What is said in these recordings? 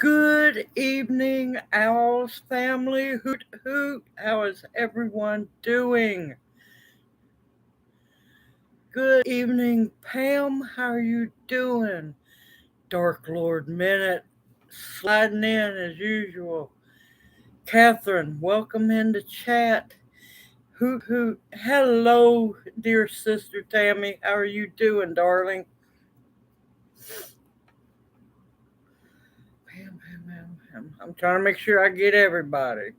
Good evening, OWLS family. Hoot hoot. How is everyone doing? Good evening, Pam. How are you doing? Dark Lord Minute sliding in as usual. Catherine, welcome into chat. Hoot hoot. Hello, dear sister Tammy. How are you doing, darling? Pam. I'm trying to make sure I get everybody.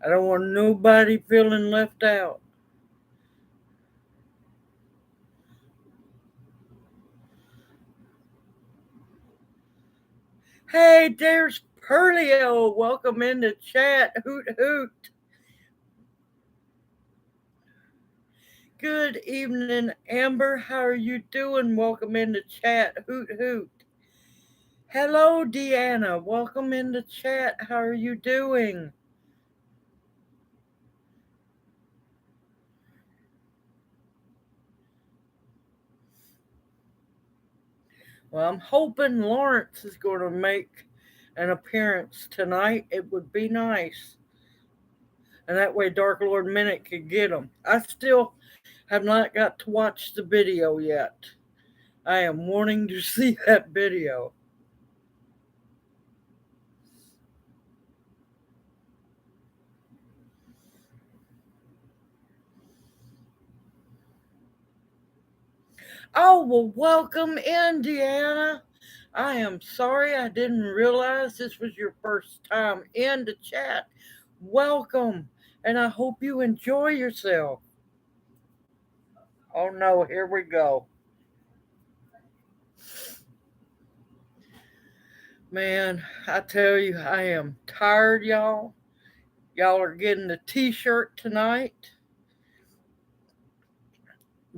I don't want nobody feeling left out. Hey, there's Perlio. Welcome into chat. Hoot hoot. Good evening, Amber. How are you doing? Welcome into chat. Hoot hoot. Hello, Deanna. Welcome into chat. How are you doing? Well, I'm hoping Lawrence is going to make an appearance tonight. It would be nice. And that way Dark Lord Minute could get him. I still have not got to watch the video yet. I am wanting to see that video. Oh, well, welcome in, Deanna. I am sorry I didn't realize this was your first time in the chat. Welcome, and I hope you enjoy yourself. Oh no, here we go. Man, I tell you, I am tired, y'all. Y'all are getting the t shirt tonight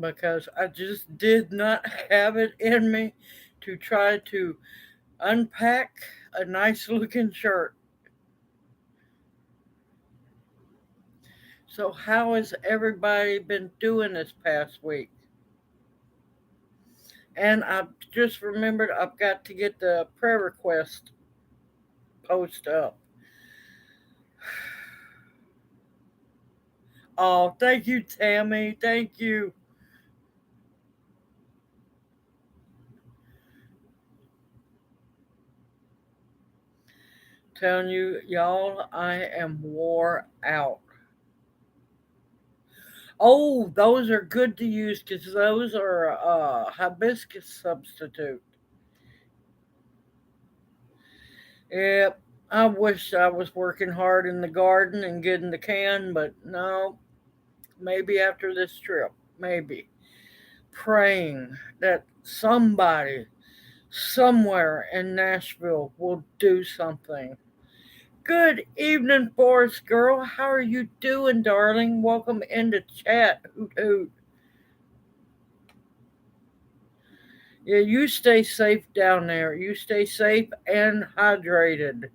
because I just did not have it in me to try to unpack a nice looking shirt. So, how has everybody been doing this past week? And I just remembered I've got to get the prayer request post up. Oh, thank you, Tammy. Thank you. Telling you, y'all, I am wore out. Oh, those are good to use because those are hibiscus substitute. Yep. I wish I was working hard in the garden and getting the can, but no, maybe after this trip, maybe. Praying that somebody somewhere in Nashville will do something. Good evening, Forest Girl. How are you doing, darling? Welcome into chat. Hoot hoot. Yeah, you stay safe down there. You stay safe and hydrated.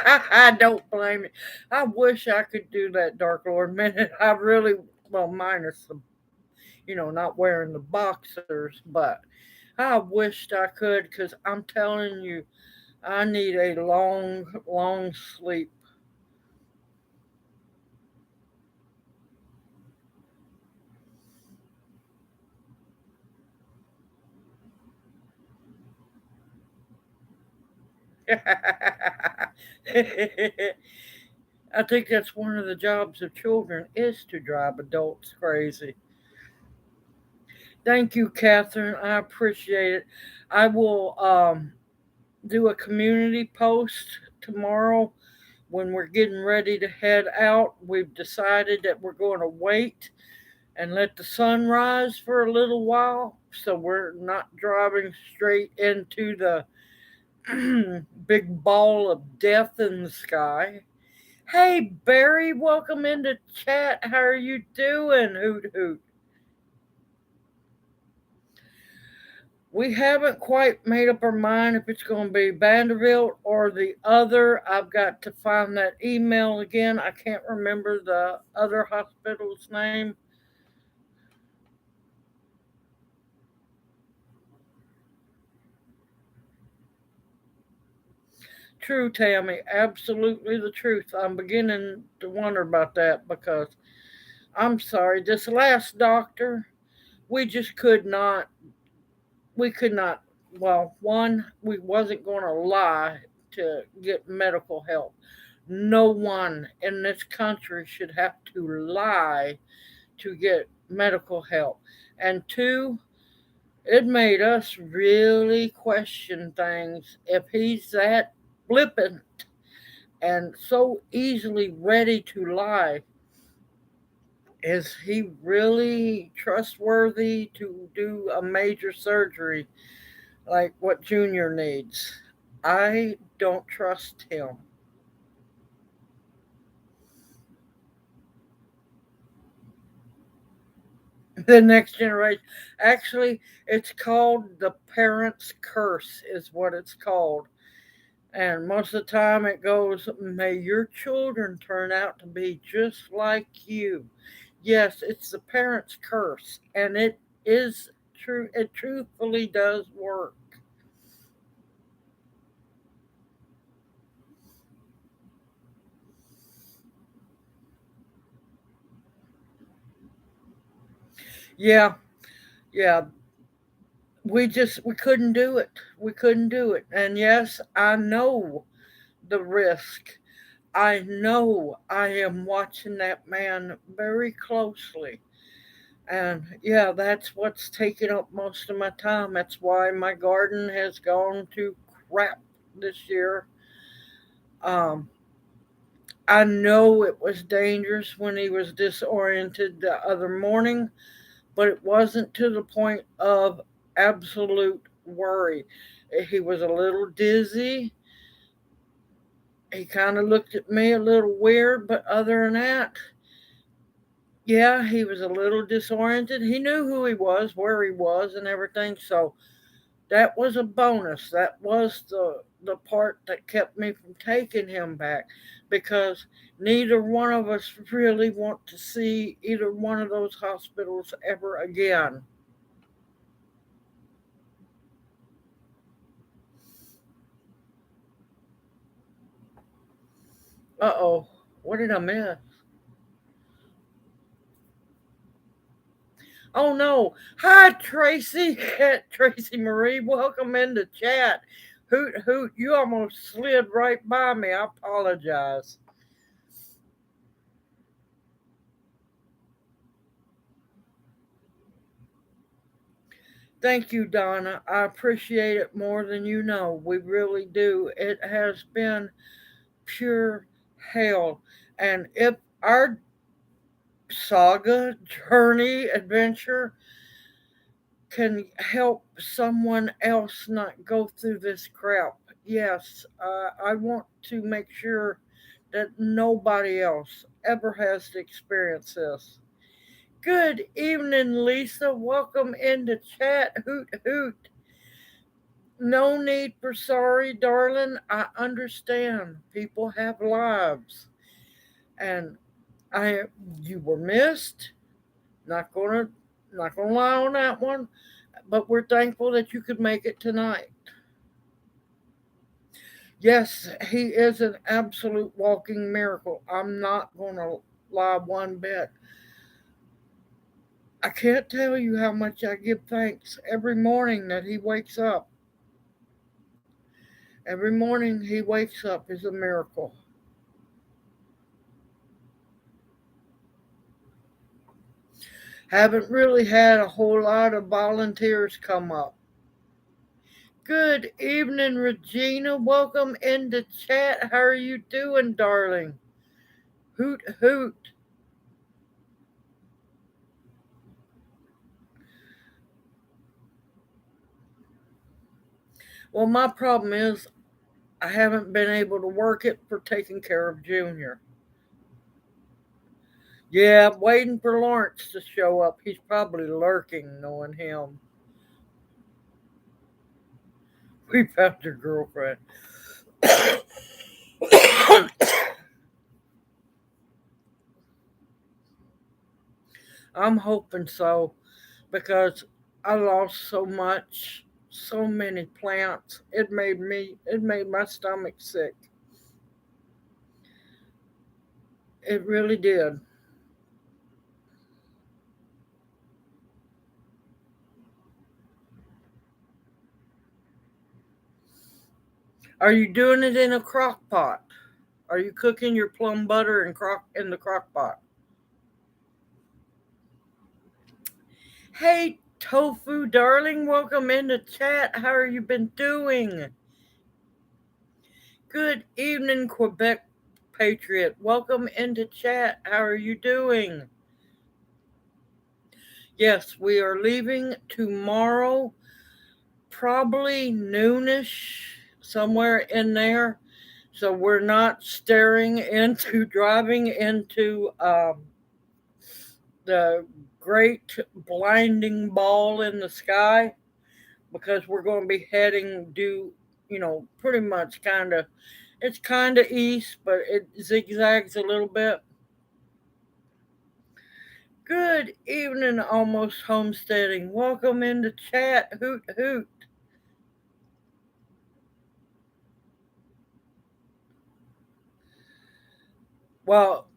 I don't blame you. I wish I could do that, Dark Lord Minute. I really, well, minus the, not wearing the boxers, but I wished I could because I'm telling you, I need a long, long sleep. I think that's one of the jobs of children is to drive adults crazy. Thank you, Catherine. I appreciate it. I will do a community post tomorrow when we're getting ready to head out. We've decided that we're going to wait and let the sun rise for a little while so we're not driving straight into the big ball of death in the sky. Hey, Barry, welcome into chat. How are you doing? Hoot hoot. We haven't quite made up our mind if it's going to be Vanderbilt or the other. I've got to find that email again. I can't remember the other hospital's name. True, Tammy. Absolutely the truth. I'm beginning to wonder about that because I'm sorry, this last doctor, we just could not, we could not, well, one, we wasn't going to lie to get medical help. No one in this country should have to lie to get medical help. And two, it made us really question things. If he's that flippant and so easily ready to lie, is he really trustworthy to do a major surgery like what Junior needs? I don't trust him. The next generation, actually, it's called the parent's curse, is what it's called. And most of the time it goes, may your children turn out to be just like you. Yes, it's the parent's curse, and it is true. It truthfully does work. Yeah, yeah. We couldn't do it. We couldn't do it. And yes, I know the risk. I know I am watching that man very closely. And yeah, that's what's taking up most of my time. That's why my garden has gone to crap this year. Um, I know it was dangerous when he was disoriented the other morning, but it wasn't to the point of absolute worry. He was a little dizzy. He kind of looked at me a little weird, but other than that, yeah, he was a little disoriented. He knew who he was, where he was, and everything. So that was a bonus. That was the part that kept me from taking him back because neither one of us really want to see either one of those hospitals ever again. Uh oh, what did I miss? Oh no! Hi, Tracy, Tracy Marie. Welcome into chat. Hoot hoot! You almost slid right by me. I apologize. Thank you, Donna. I appreciate it more than you know. We really do. It has been pure hell. And if our saga, journey, adventure can help someone else not go through this crap, yes, I want to make sure that nobody else ever has to experience this. Good evening, Lisa. Welcome into chat. Hoot hoot. No need for sorry, darling. I understand. People have lives. And I you were missed. Not gonna not gonna lie on that one. But we're thankful that you could make it tonight. Yes, he is an absolute walking miracle. I'm not gonna lie one bit. I can't tell you how much I give thanks every morning that he wakes up. Every morning he wakes up is a miracle. Haven't really had a whole lot of volunteers come up. Good evening, Regina. Welcome into chat. How are you doing, darling? Hoot hoot. Well, my problem is I haven't been able to work it for taking care of Junior. Yeah, I'm waiting for Lawrence to show up. He's probably lurking, knowing him. We found your girlfriend. I'm hoping so because I lost so much, so many plants. It made my stomach sick. It really did. Are you doing it in a crock pot? Are you cooking your plum butter in the crock pot? Hey, Tofu darling, welcome into chat. How are you been doing? Good evening, Quebec Patriot. Welcome into chat. How are you doing? Yes, we are leaving tomorrow, probably noonish, somewhere in there. So we're not staring into driving into the great blinding ball in the sky because we're going to be heading due, pretty much it's kind of east, but it zigzags a little bit. Good evening, almost homesteading. Welcome into chat. Hoot hoot. Well,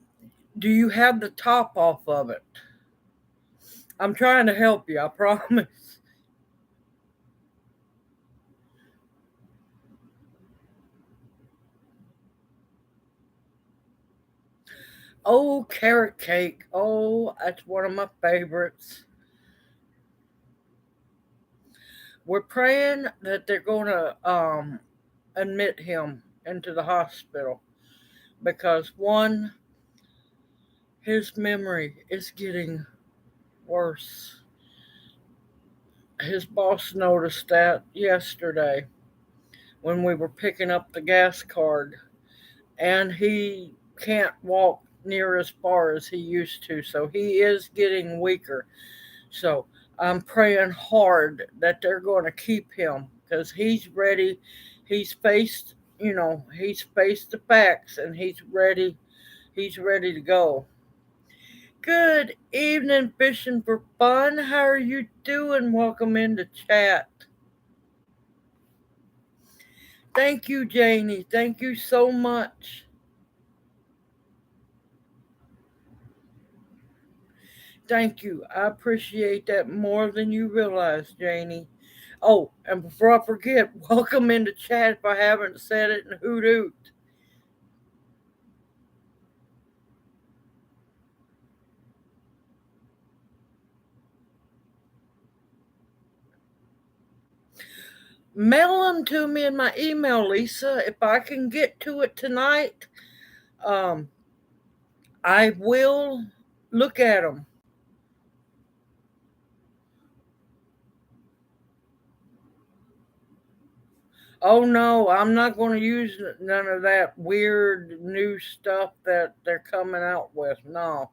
do you have the top off of it? I'm trying to help you, I promise. Oh, carrot cake. Oh, that's one of my favorites. We're praying that they're going to admit him into the hospital because one, his memory is getting worse. His boss noticed that yesterday when we were picking up the gas card, and he can't walk near as far as he used to, so he is getting weaker. So I'm praying hard that they're going to keep him because he's ready. He's faced the facts and he's ready. He's ready to go. Good evening, fishing for fun. How are you doing? Welcome into chat. Thank you, Janie. Thank you so much. Thank you. I appreciate that more than you realize, Janie. Oh, and before I forget, welcome into chat if I haven't said it, and hoot hoot. Mail them to me in my email, Lisa. If I can get to it tonight, um, I will look at them. Oh no, I'm not going to use none of that weird new stuff that they're coming out with. No.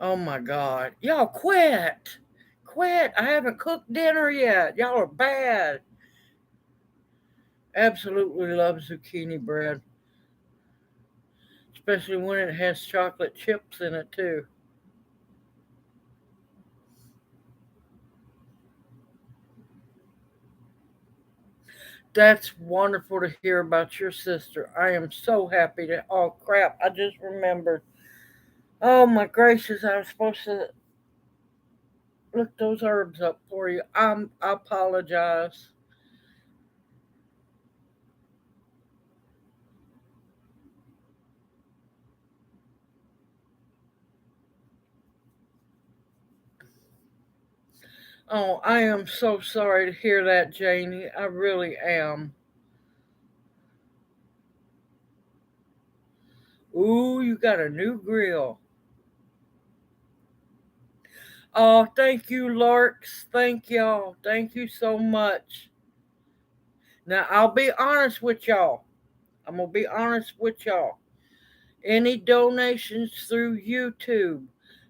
Oh my God. Y'all quit. Quit. I haven't cooked dinner yet. Y'all are bad. Absolutely love zucchini bread, especially when it has chocolate chips in it too. That's wonderful to hear about your sister. I am so happy to. Oh crap! I just remembered. Oh my gracious! I was supposed to look those herbs up for you. I apologize. Oh, I am so sorry to hear that, Janie. I really am. Ooh, you got a new grill. Oh, thank you, Larks. Thank y'all. Thank you so much. Now, I'll be honest with y'all. I'm going to be honest with y'all. Any donations through YouTube,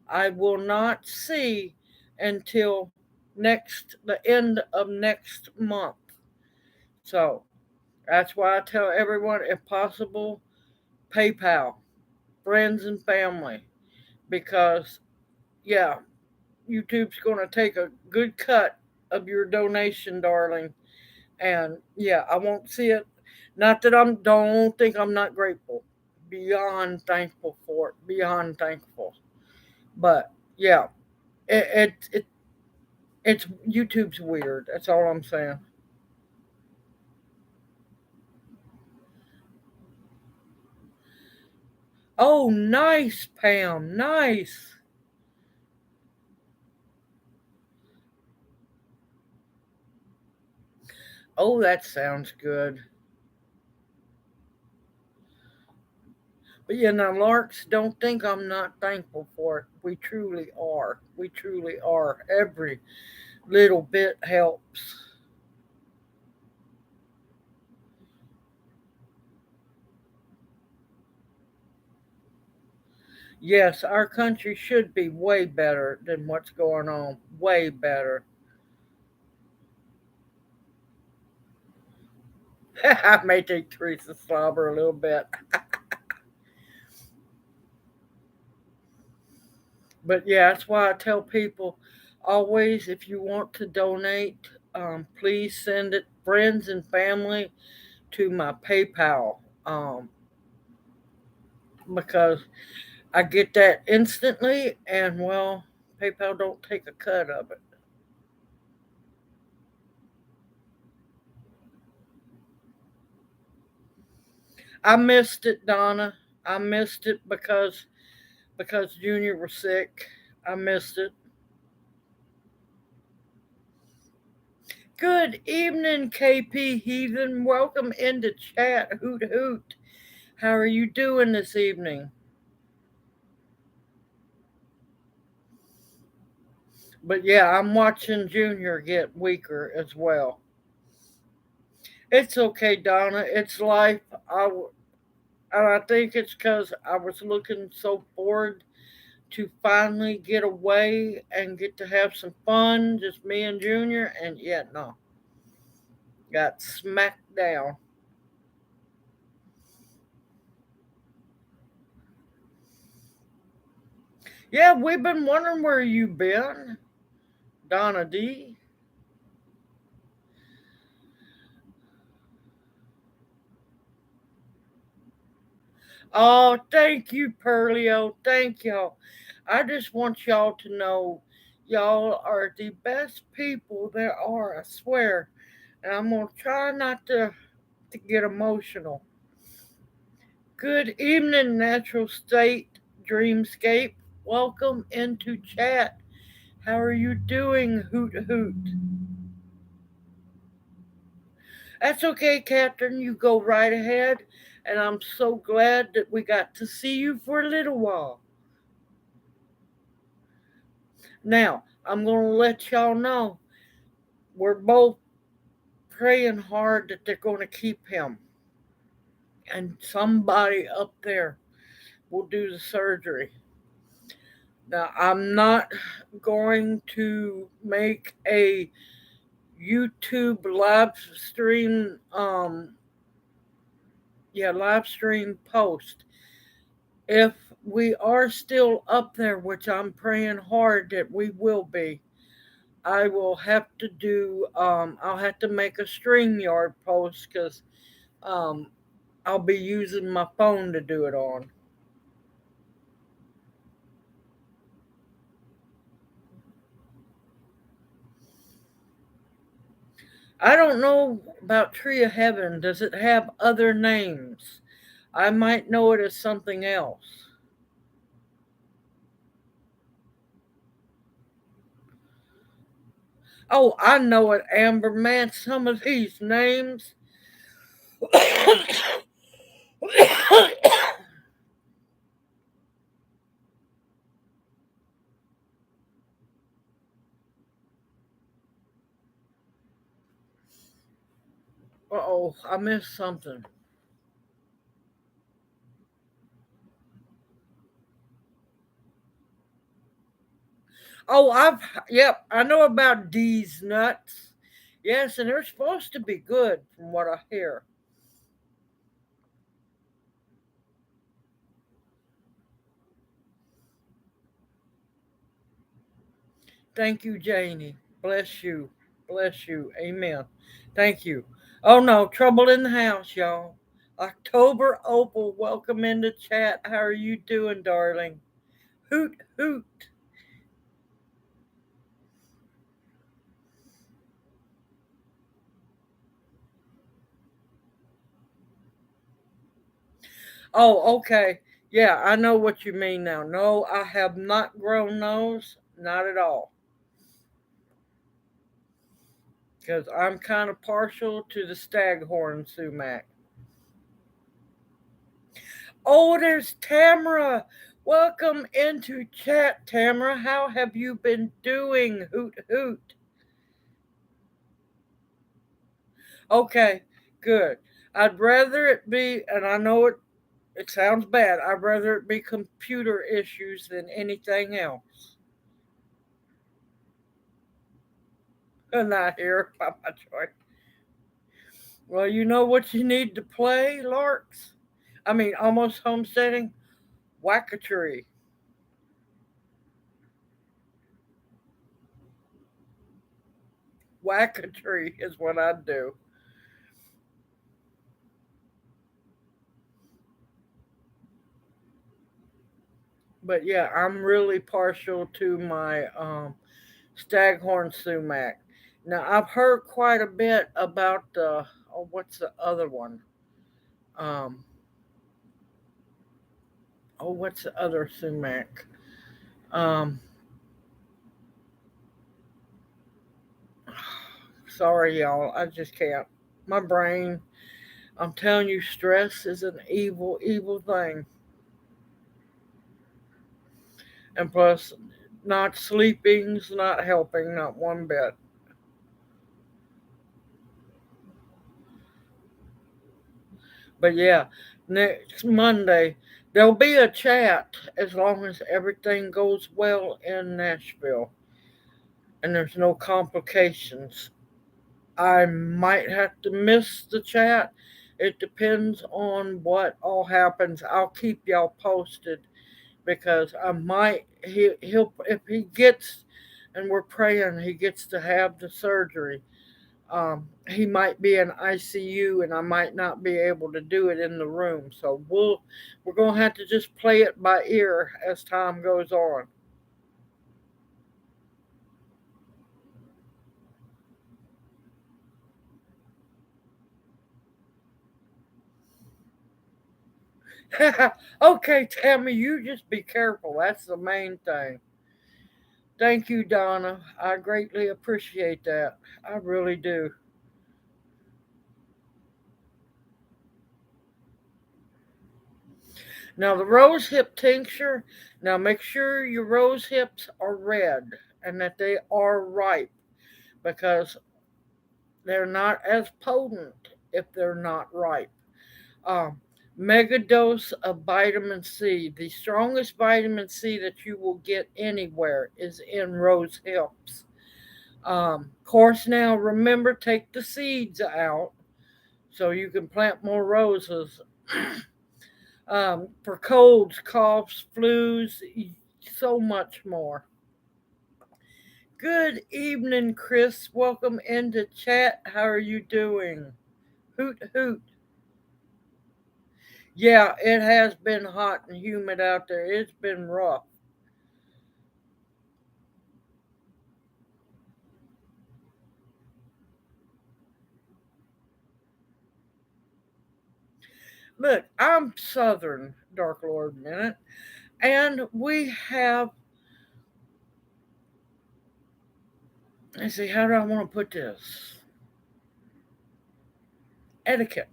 I will not see until the end of next month. So that's why I tell everyone, if possible, PayPal, friends and family, because yeah, YouTube's going to take a good cut of your donation, darling. And yeah, I won't see it. Not that I'm don't think I'm not grateful. Beyond thankful for it. Beyond thankful. But yeah, it's YouTube's weird. That's all I'm saying. Oh, nice, Pam. Nice. Oh, that sounds good. But yeah, now Larks, don't think I'm not thankful for it. We truly are. We truly are. Every little bit helps. Yes, our country should be way better than what's going on. Way better. I may take Teresa slobber a little bit. But yeah, that's why I tell people always, if you want to donate, please send it, friends and family, to my PayPal, because I get that instantly, and well, PayPal don't take a cut of it. I missed it, Donna. I missed it because Junior was sick. I missed it. Good evening, KP Heathen. Welcome into chat. Hoot hoot. How are you doing this evening? But yeah, I'm watching Junior get weaker as well. It's okay, Donna. It's life. And I think it's because I was looking so forward to finally get away and get to have some fun, just me and Junior. And yeah, no, got smacked down. Yeah, we've been wondering where you been, Donna D. Oh, thank you, Pearlio. Thank y'all. I just want y'all to know y'all are the best people there are, I swear. And I'm going to try not to get emotional. Good evening, Natural State Dreamscape. Welcome into chat. How are you doing, Hoot Hoot? That's okay, Captain. You go right ahead. And I'm so glad that we got to see you for a little while. Now, I'm going to let y'all know we're both praying hard that they're going to keep him. And somebody up there will do the surgery. Now, I'm not going to make a YouTube live stream, live stream post. If we are still up there, which I'm praying hard that we will be, I will have to I'll have to make a StreamYard post because um, I'll be using my phone to do it on. I don't know about Tree of Heaven. Does it have other names? I might know it as something else. Oh, I know it, Amber. Man, some of these names. Oh, I missed something. Oh, yep, I know about these nuts. Yes, and they're supposed to be good from what I hear. Thank you, Janie. Bless you. Bless you. Amen. Thank you. Oh no, trouble in the house, y'all. October Opal, welcome in the chat. How are you doing, darling? Hoot hoot. Oh, okay. Yeah, I know what you mean now. No, I have not grown those. Not at all. Because I'm kind of partial to the staghorn sumac. Oh, there's Tamara. Welcome into chat, Tamara. How have you been doing? Hoot hoot. Okay, good. I'd rather it be, and I know it sounds bad. I'd rather it be computer issues than anything else. Not here by my choice. Well, you know what you need to play, Larks? I mean, almost homesteading. Whack a tree. Whack a tree is what I'd do. But yeah, I'm really partial to my staghorn sumac. Now I've heard quite a bit about the what's the other one? Um, what's the other sumac? Um, Sorry, y'all, I just can't. My brain. I'm telling you, stress is an evil, evil thing. And plus, not sleeping's not helping, not one bit. But yeah, next Monday there'll be a chat as long as everything goes well in Nashville and there's no complications. I might have to miss the chat. It depends on what all happens. I'll keep y'all posted because I might he'll if he gets and we're praying he gets to have the surgery. He might be in ICU and I might not be able to do it in the room. So we're gonna have to just play it by ear as time goes on. Okay, Tammy, you just be careful. That's the main thing. Thank you, Donna. I greatly appreciate that. I really do. Now the rose hip tincture. Now make sure your rose hips are red and that they are ripe because they're not as potent if they're not ripe. Um, Mega dose of vitamin C. The strongest vitamin C that you will get anywhere is in rose hips. Course now, remember, take the seeds out so you can plant more roses. For colds, coughs, flus, so much more. Good evening, Chris. Welcome into chat. How are you doing? Hoot hoot. Yeah, it has been hot and humid out there. It's been rough. Look, I'm Southern, Dark Lord Minute, and we have, let's see, how do I want to put this? Etiquette.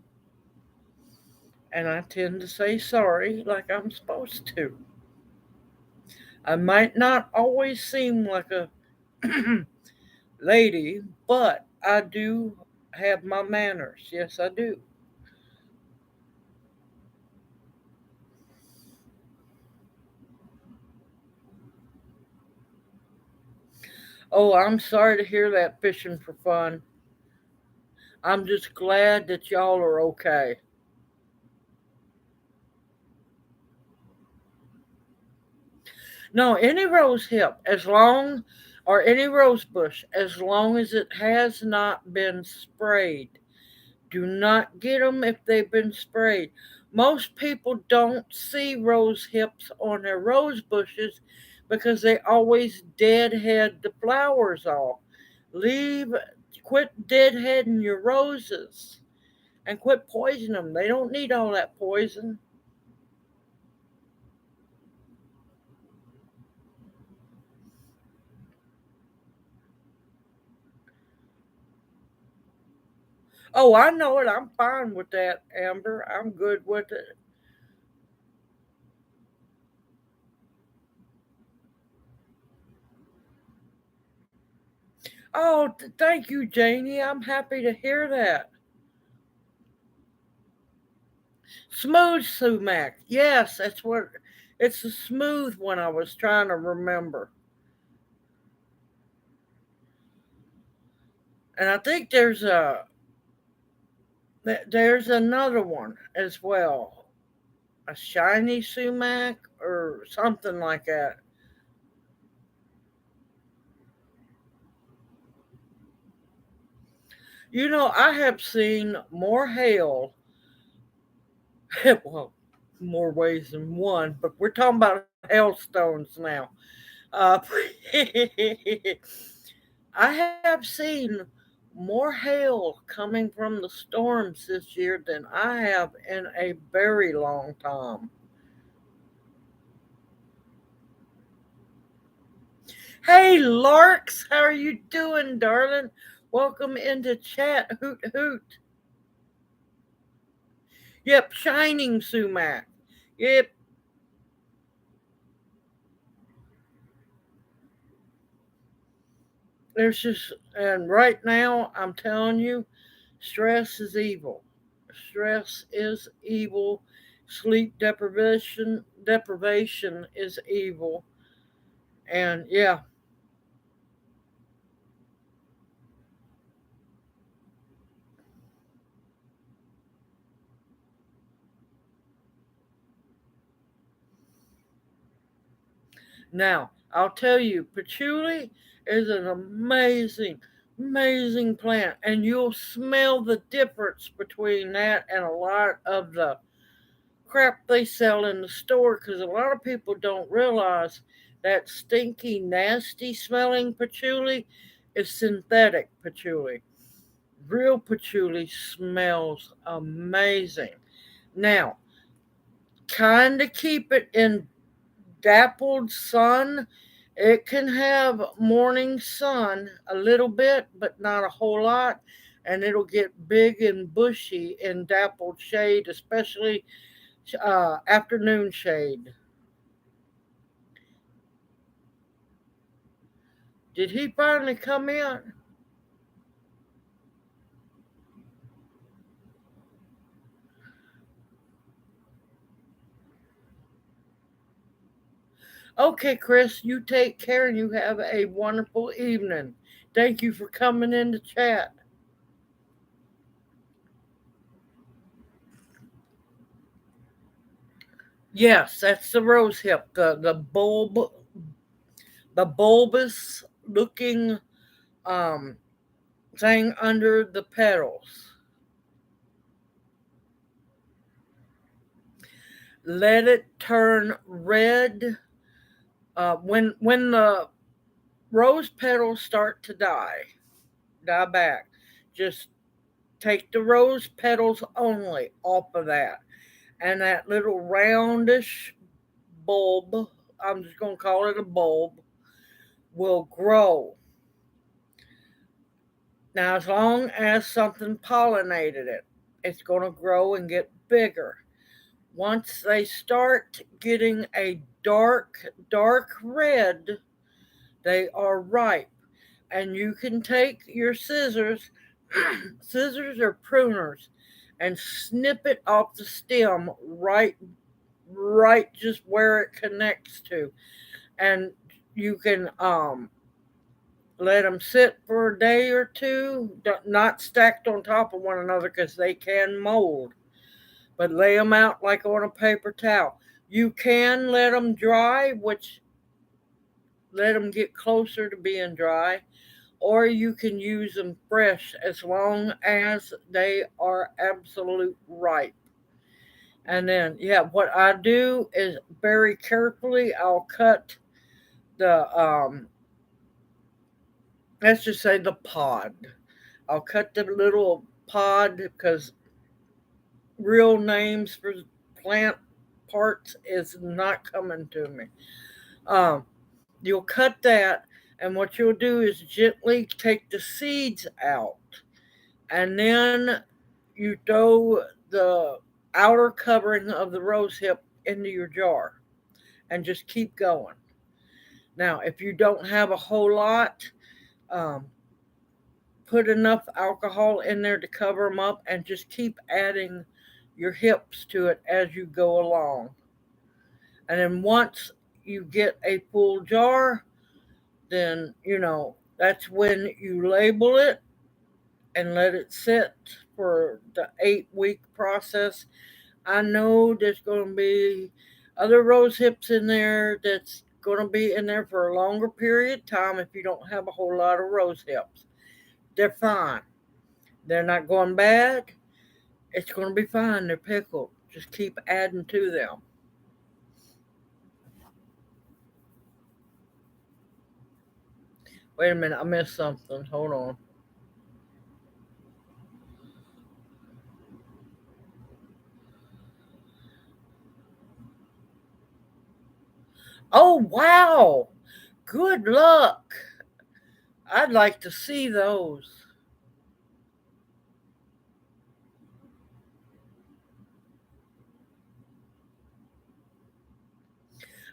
And I tend to say sorry like I'm supposed to. I might not always seem like a lady, but I do have my manners. Yes, I do. Oh, I'm sorry to hear that fishing for fun. I'm just glad that y'all are okay. No, any rose hip, as long, or any rose bush, as long as it has not been sprayed. Do not get them if they've been sprayed. Most people don't see rose hips on their rose bushes because they always deadhead the flowers off. Leave, quit deadheading your roses and quit poisoning them. They don't need all that poison. Oh, I know it. I'm fine with that, Amber. I'm good with it. Oh, thank you, Janie. I'm happy to hear that. Smooth sumac. Yes, that's what it's the smooth one I was trying to remember. And I think there's another one as well. A shiny sumac or something like that. You know, I have seen more hail, well, more ways than one, but we're talking about hailstones now. Uh, I have seen more hail coming from the storms this year than I have in a very long time. Hey, Larks, how are you doing, darling? Welcome into chat. Hoot hoot. Yep, shining sumac. Yep, there's just, and right now, I'm telling you, stress is evil. Stress is evil. Sleep deprivation is evil. And yeah, now I'll tell you, patchouli is an amazing plant, and you'll smell the difference between that and a lot of the crap they sell in the store because a lot of people don't realize that stinky, nasty smelling patchouli is synthetic patchouli. Real patchouli smells amazing. Now, kind of keep it in dappled sun. It can have morning sun a little bit, but not a whole lot. And it'll get big and bushy in dappled shade, especially afternoon shade. Did he finally come in? Okay, Chris, you take care and you have a wonderful evening. Thank you for coming in to chat. Yes, that's the rose hip, the bulbous looking um, thing under the petals. Let it turn red when the rose petals start to die back. Just take the rose petals only off of that, and that little roundish bulb. I'm just going to call it a bulb. Will grow. Now, as long as something pollinated it, it's going to grow and get bigger. Once they start getting a dark red, they are ripe. And you can take your scissors, scissors or pruners, and snip it off the stem right just where it connects to. And you can let them sit for a day or two, not stacked on top of one another because they can mold, but lay them out like on a paper towel. You can let them dry, which let them get closer to being dry, or you can use them fresh as long as they are absolute ripe. And then, yeah, what I do is very carefully, I'll cut the, let's just say the pod. I'll cut the little pod because real names for plant parts is not coming to me. Um, you'll cut that, and what you'll do is gently take the seeds out, and then you throw the outer covering of the rose hip into your jar and just keep going. Now, if you don't have a whole lot, um, put enough alcohol in there to cover them up and just keep adding your hips to it as you go along. And then once you get a full jar, then that's when you label it and let it sit for the 8-week process. I know there's going to be other rose hips in there that's going to be in there for a longer period of time if you don't have a whole lot of rose hips. They're fine. They're not going bad. It's going to be fine. They're pickled. Just keep adding to them. Wait a minute. I missed something. Hold on. Oh, wow. Good luck. I'd like to see those.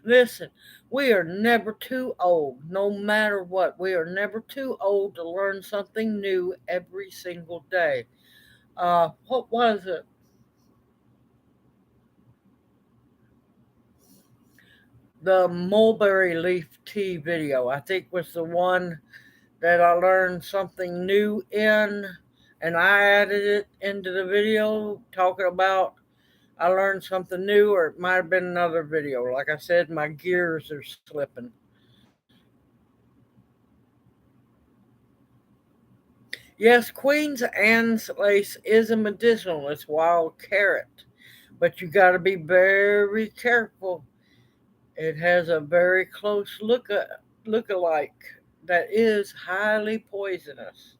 Listen, we are never too old, no matter what. We are never too old to learn something new every single day. What was it? The mulberry leaf tea video, I think, was the one that I learned something new in, and I added it into the video talking about I learned something new, or it might have been another video. Like I said, my gears are slipping. Yes, Queen's Anne's lace is a medicinal. It's wild carrot, but you got to be very careful. It has a very close look-alike that is highly poisonous.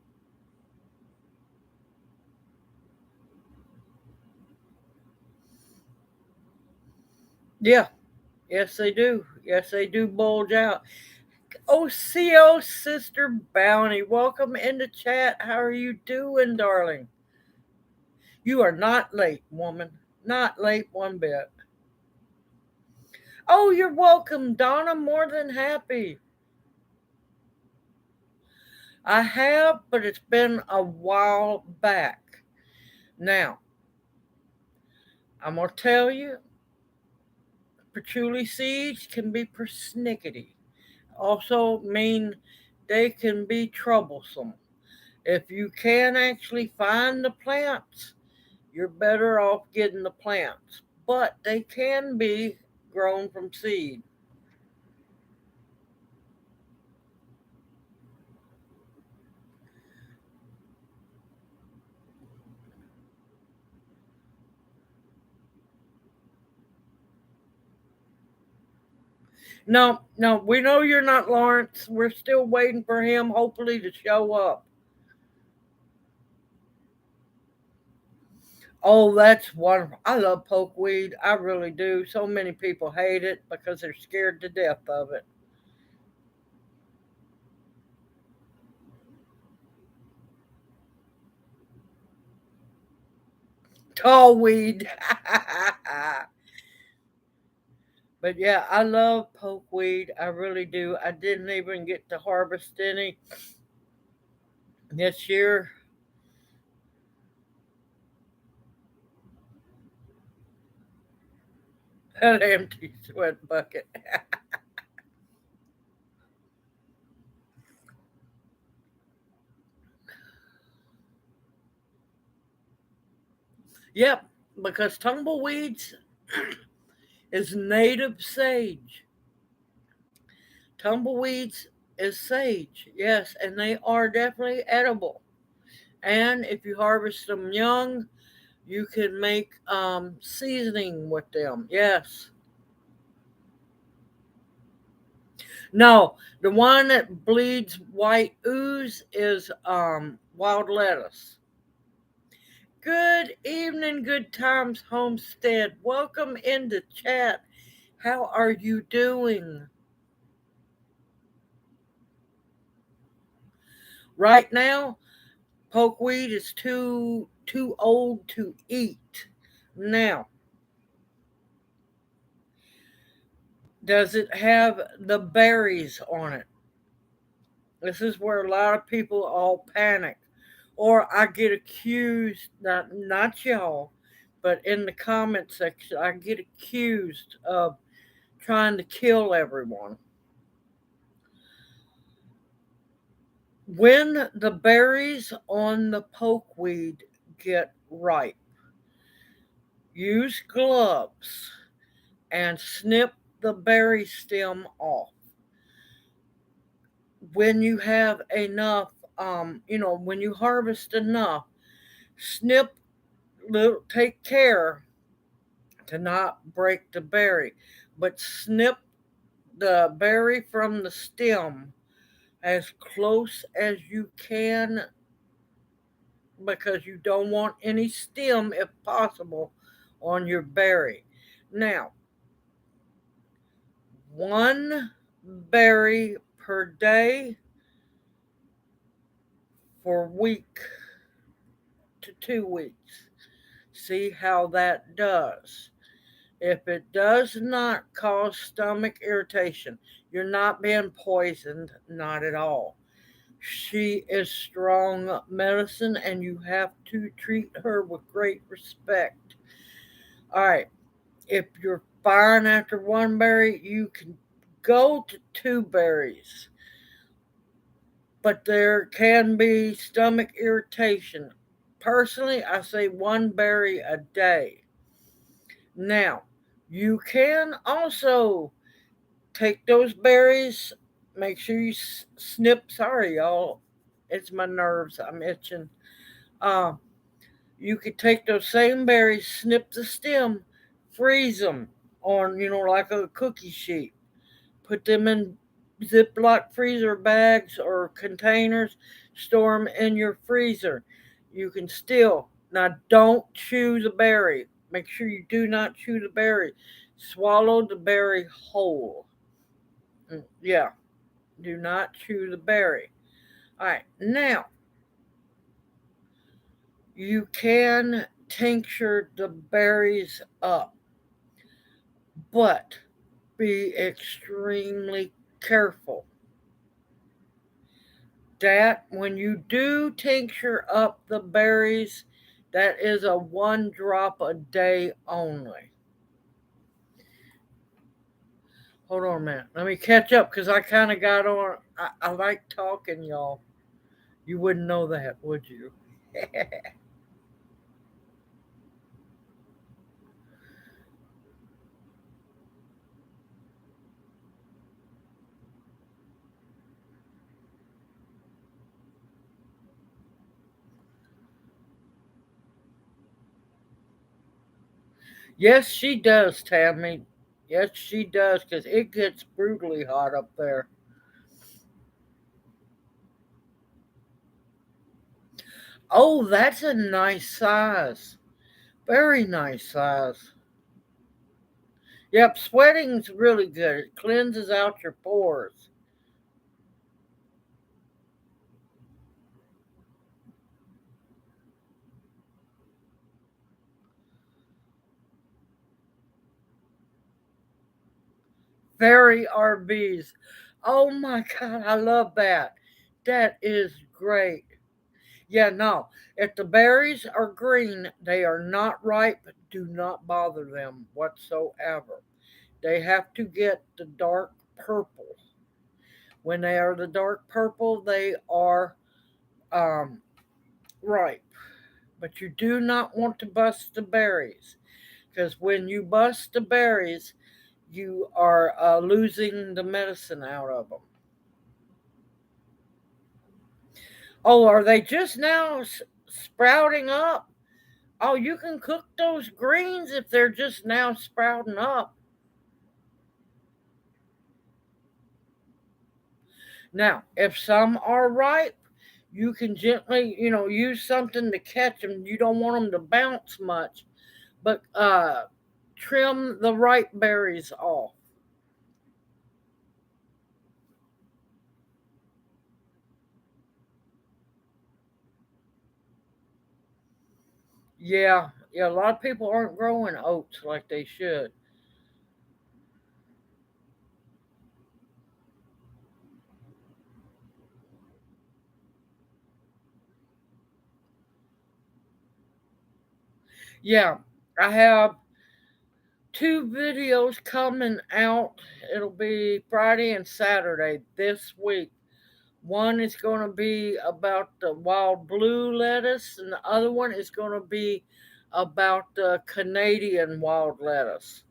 Yeah, yes they do. Yes they do bulge out. Oh, CO Sister Bounty, welcome in the chat. How are you doing, darling? You are not late, woman. Not late one bit. Oh, you're welcome, Donna. More than happy. I have, but it's been a while back. Now, I'm going to tell you, patchouli seeds can be persnickety. Also mean they can be troublesome. If you can actually find the plants, you're better off getting the plants. But they can be grown from seed. No, no, we know you're not Lawrence. We're still waiting for him, hopefully, to show up. Oh, that's wonderful. I love pokeweed. I really do. So many people hate it because they're scared to death of it. Tall weed. But yeah, I love pokeweed. I really do. I didn't even get to harvest any this year. An empty sweat bucket. Yep, because tumbleweeds is native sage. Tumbleweeds is sage, yes, and they are definitely edible. And if you harvest them young, you can make seasoning with them. Yes. No, the one that bleeds white ooze is wild lettuce. Good evening, Good Times Homestead. Welcome into chat. How are you doing? Right now, pokeweed is too old to eat. Now, does it have the berries on it? This is where a lot of people all panic. Or I get accused, not y'all, but in the comment section, I get accused of trying to kill everyone. When the berries on the pokeweed get ripe, use gloves and snip the berry stem off. When you have enough, when you harvest enough, snip, take care to not break the berry, but snip the berry from the stem as close as you can because you don't want any stem, if possible, on your berry. Now, one berry per day for a week to 2 weeks. See how that does. If it does not cause stomach irritation, you're not being poisoned, not at all. She is strong medicine and you have to treat her with great respect. All right, if you're fine after one berry, you can go to two berries, but there can be stomach irritation. Personally, I say one berry a day. Now, you can also take those berries, make sure you snip. Sorry, y'all, it's my nerves. I'm itching. Uh, you could take those same berries, snip the stem, freeze them on, like a cookie sheet. Put them in Ziploc freezer bags or containers, store them in your freezer. You can still, now don't chew the berry. Make sure you do not chew the berry. Swallow the berry whole. Yeah, do not chew the berry. All right, now you can tincture the berries up, but be extremely careful that when you do tincture up the berries, that is a 1 drop a day only. Hold on a minute. Let me catch up because I kind of got on. I like talking, y'all. You wouldn't know that, would you? Yes, she does, Tammy. Yes, she does because it gets brutally hot up there. Oh, that's a nice size. Very nice size. Yep, sweating's really good. It cleanses out your pores. Very RBs. Oh my God, I love that. That is great. Yeah, no. If the berries are green, they are not ripe. Do not bother them whatsoever. They have to get the dark purple. When they are the dark purple, they are um, ripe. But you do not want to bust the berries, because when you bust the berries, you are losing the medicine out of them. Oh, are they just now sprouting up? Oh, you can cook those greens if they're just now sprouting up. Now, if some are ripe, you can gently, use something to catch them. You don't want them to bounce much, but trim the ripe berries off. Yeah, yeah, a lot of people aren't growing oats like they should. Yeah, I have two videos coming out. It'll be Friday and Saturday this week. One is going to be about the wild blue lettuce, and the other one is going to be about the Canadian wild lettuce.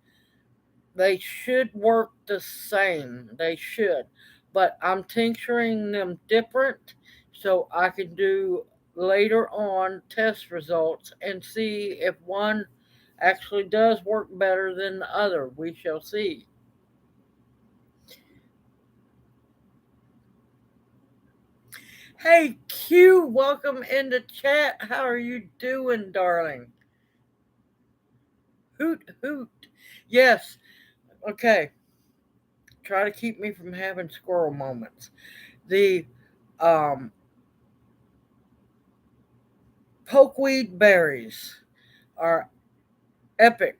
They should work the same. They should. But I'm tincturing them different so I can do later on test results and see if one actually does work better than the other. We shall see. Hey Q, welcome in the chat. How are you doing, darling? Hoot hoot. Yes. Okay. Try to keep me from having squirrel moments. The um pokeweed berries are epic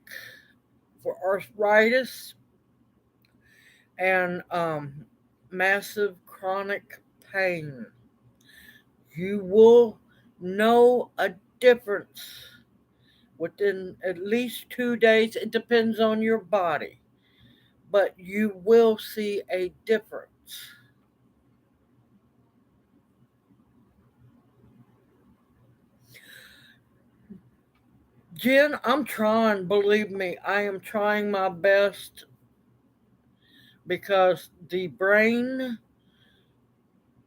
for arthritis and massive chronic pain. You will know a difference within at least 2 days. It depends on your body, but you will see a difference. Jen, I'm trying, believe me, I am trying my best because the brain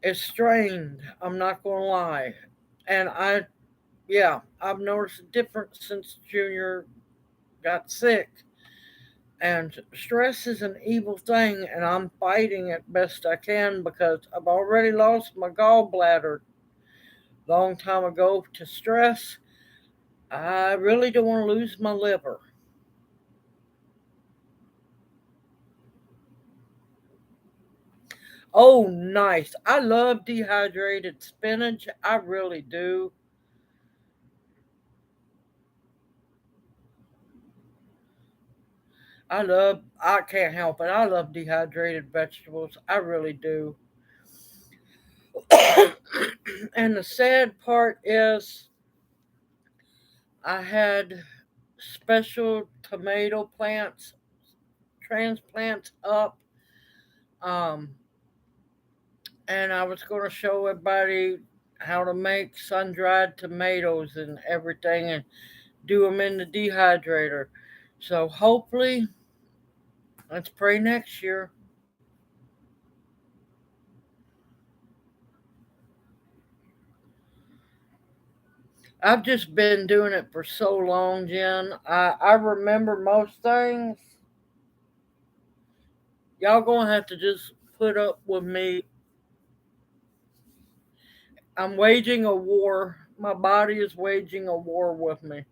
is strained. I'm not going to lie. And yeah, I've noticed a difference since Junior got sick. And stress is an evil thing, and I'm fighting it best I can because I've already lost my gallbladder long time ago to stress. I really don't want to lose my liver. Oh, nice. I love dehydrated spinach. I really do. I can't help it. I love dehydrated vegetables. I really do. And the sad part is, I had special tomato plants, transplants up, um, and I was going to show everybody how to make sun dried tomatoes and everything and do them in the dehydrator. So hopefully, let's pray next year. I've just been doing it for so long, Jen. I remember most things. Y'all gonna have to just put up with me. I'm waging a war. My body is waging a war with me.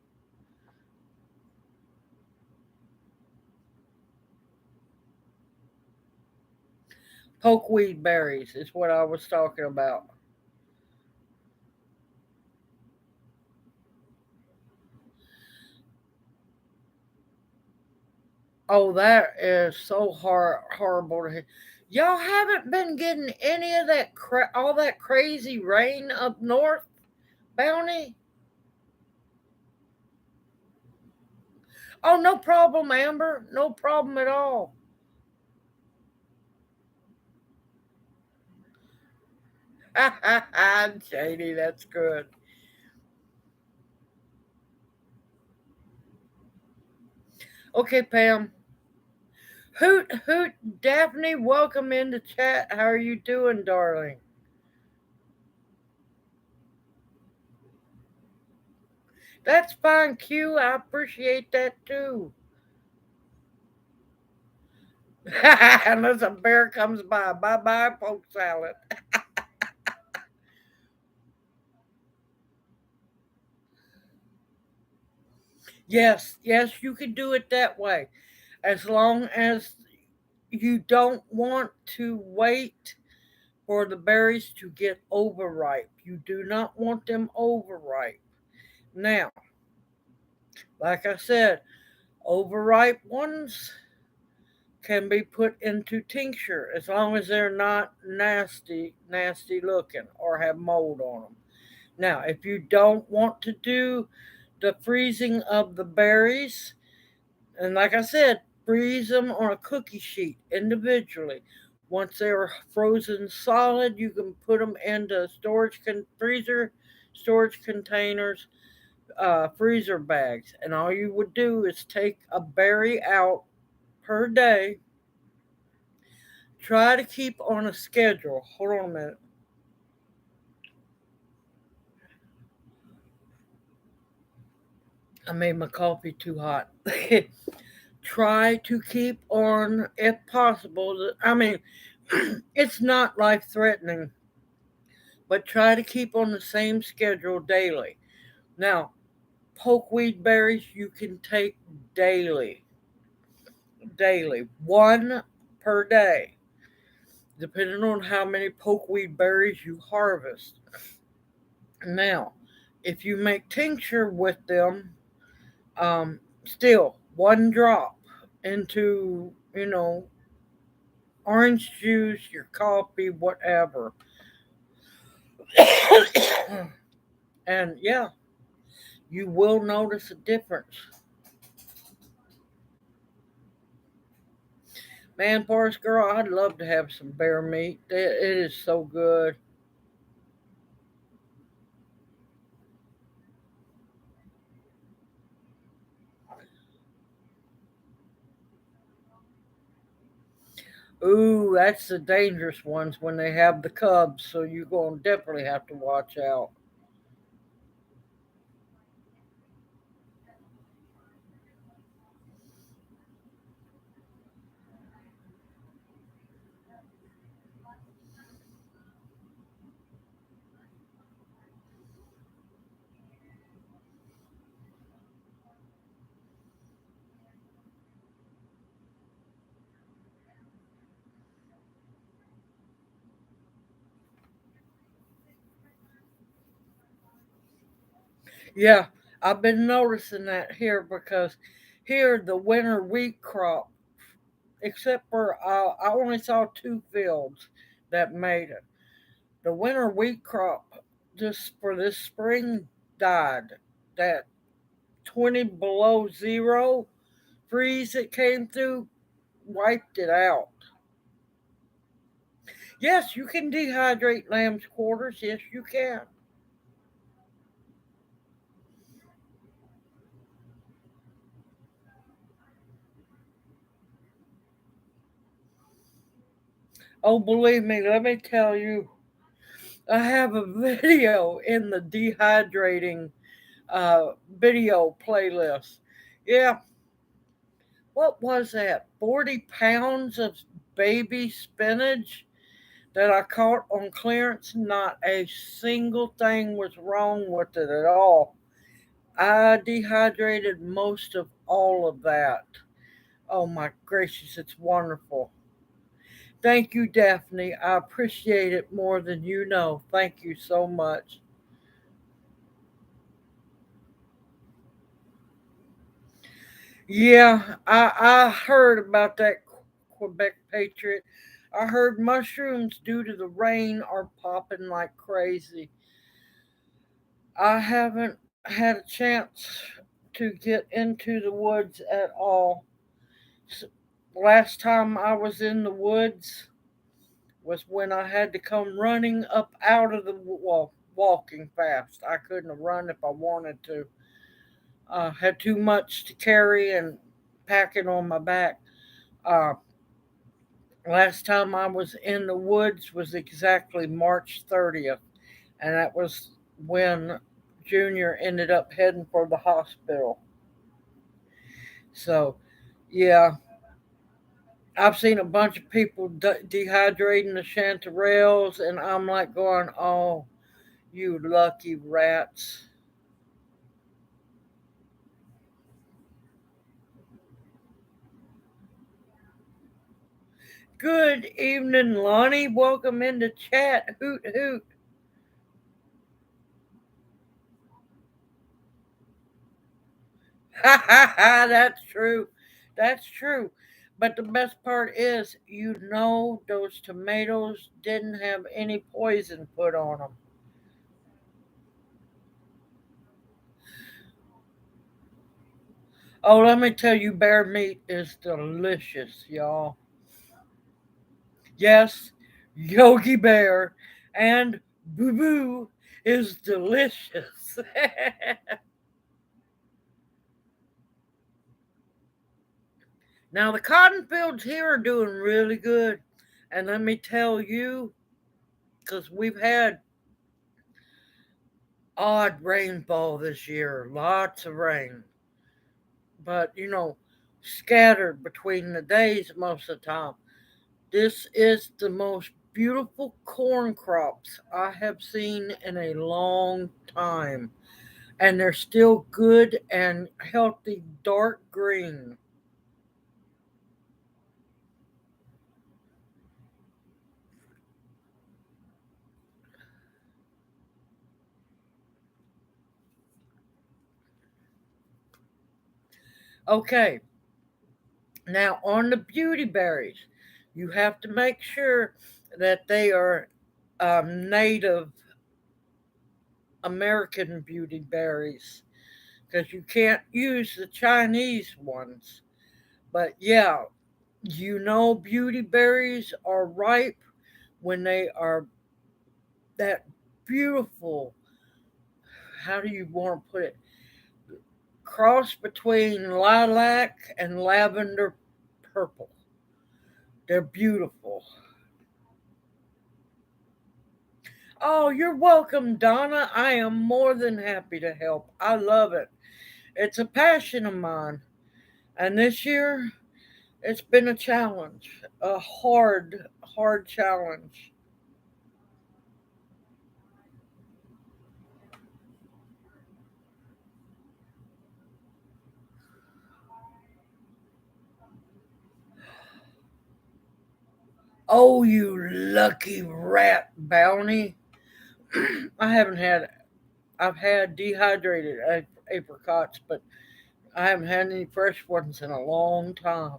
Pokeweed berries is what I was talking about. Oh, that is so horrible to hear. Y'all haven't been getting any of that all that crazy rain up north, Bounty? Oh, no problem, Amber. No problem at all. Shady, that's good. Okay, Pam. Hoot hoot, Daphne, welcome in the chat. How are you doing, darling? That's fine, Q. I appreciate that too. Unless a bear comes by. Bye bye, poke salad. Yes, yes, you can do it that way. As long as you don't want to wait for the berries to get overripe. You do not want them overripe. Now, like I said, overripe ones can be put into tincture as long as they're not nasty looking or have mold on them. Now, if you don't want to do the freezing of the berries, and like I said, freeze them on a cookie sheet individually. Once they're frozen solid, you can put them into freezer storage containers, freezer bags, and all you would do is take a berry out per day. Try to keep on a schedule. Hold on a minute. I made my coffee too hot. Try to keep on, if possible. I mean, it's not life threatening, but try to keep on the same schedule daily. Now, pokeweed berries you can take daily, daily, one per day, depending on how many pokeweed berries you harvest. Now, if you make tincture with them, still one drop into, orange juice, your coffee, whatever. And yeah, you will notice a difference. Man, Forest Girl, I'd love to have some bear meat. It is so good. Ooh, that's the dangerous ones when they have the cubs, so you're going to definitely have to watch out. Yeah, I've been noticing that here because here the winter wheat crop, except for I only saw two fields that made it. The winter wheat crop just for this spring died. That 20 below zero freeze that came through wiped it out. Yes, you can dehydrate lamb's quarters. Yes, you can. Oh, believe me, let me tell you, I have a video in the dehydrating video playlist. Yeah, what was that? 40 pounds of baby spinach that I caught on clearance. Not a single thing was wrong with it at all. I dehydrated most of all of that. Oh my gracious, it's wonderful. Thank you, Daphne. I appreciate it more than you know. Thank you so much. Yeah, I heard about that Quebec Patriot. I heard mushrooms, due to the rain, are popping like crazy. I haven't had a chance to get into the woods at all. S- Last time I was in the woods was when I had to come running up out of the walking fast. I couldn't have run if I wanted to. Had too much to carry and packing on my back. Uh, Last time I was in the woods was exactly March 30th, and that was when Junior ended up heading for the hospital. So, yeah, I've seen a bunch of people dehydrating the chanterelles, and I'm like going, oh, you lucky rats. Good evening, Lonnie. Welcome into chat. Hoot hoot. Ha ha ha. That's true. That's true. But the best part is, those tomatoes didn't have any poison put on them. Oh, let me tell you, bear meat is delicious, y'all. Yes, Yogi Bear and Boo Boo is delicious. Now, the cotton fields here are doing really good. And let me tell you, because we've had odd rainfall this year, lots of rain, but scattered between the days most of the time. This is the most beautiful corn crops I have seen in a long time. And they're still good and healthy dark green. Okay, now on the beauty berries, you have to make sure that they are native American beauty berries because you can't use the Chinese ones. But yeah, beauty berries are ripe when they are that beautiful, how do you want to put it? Cross between lilac and lavender purple. They're beautiful. Oh, you're welcome, Donna. I am more than happy to help. I love it. It's a passion of mine. And this year, it's been a challenge, a hard, hard challenge. Oh, you lucky rat, Bounty. I haven't had, I've had dehydrated apricots, but I haven't had any fresh ones in a long time.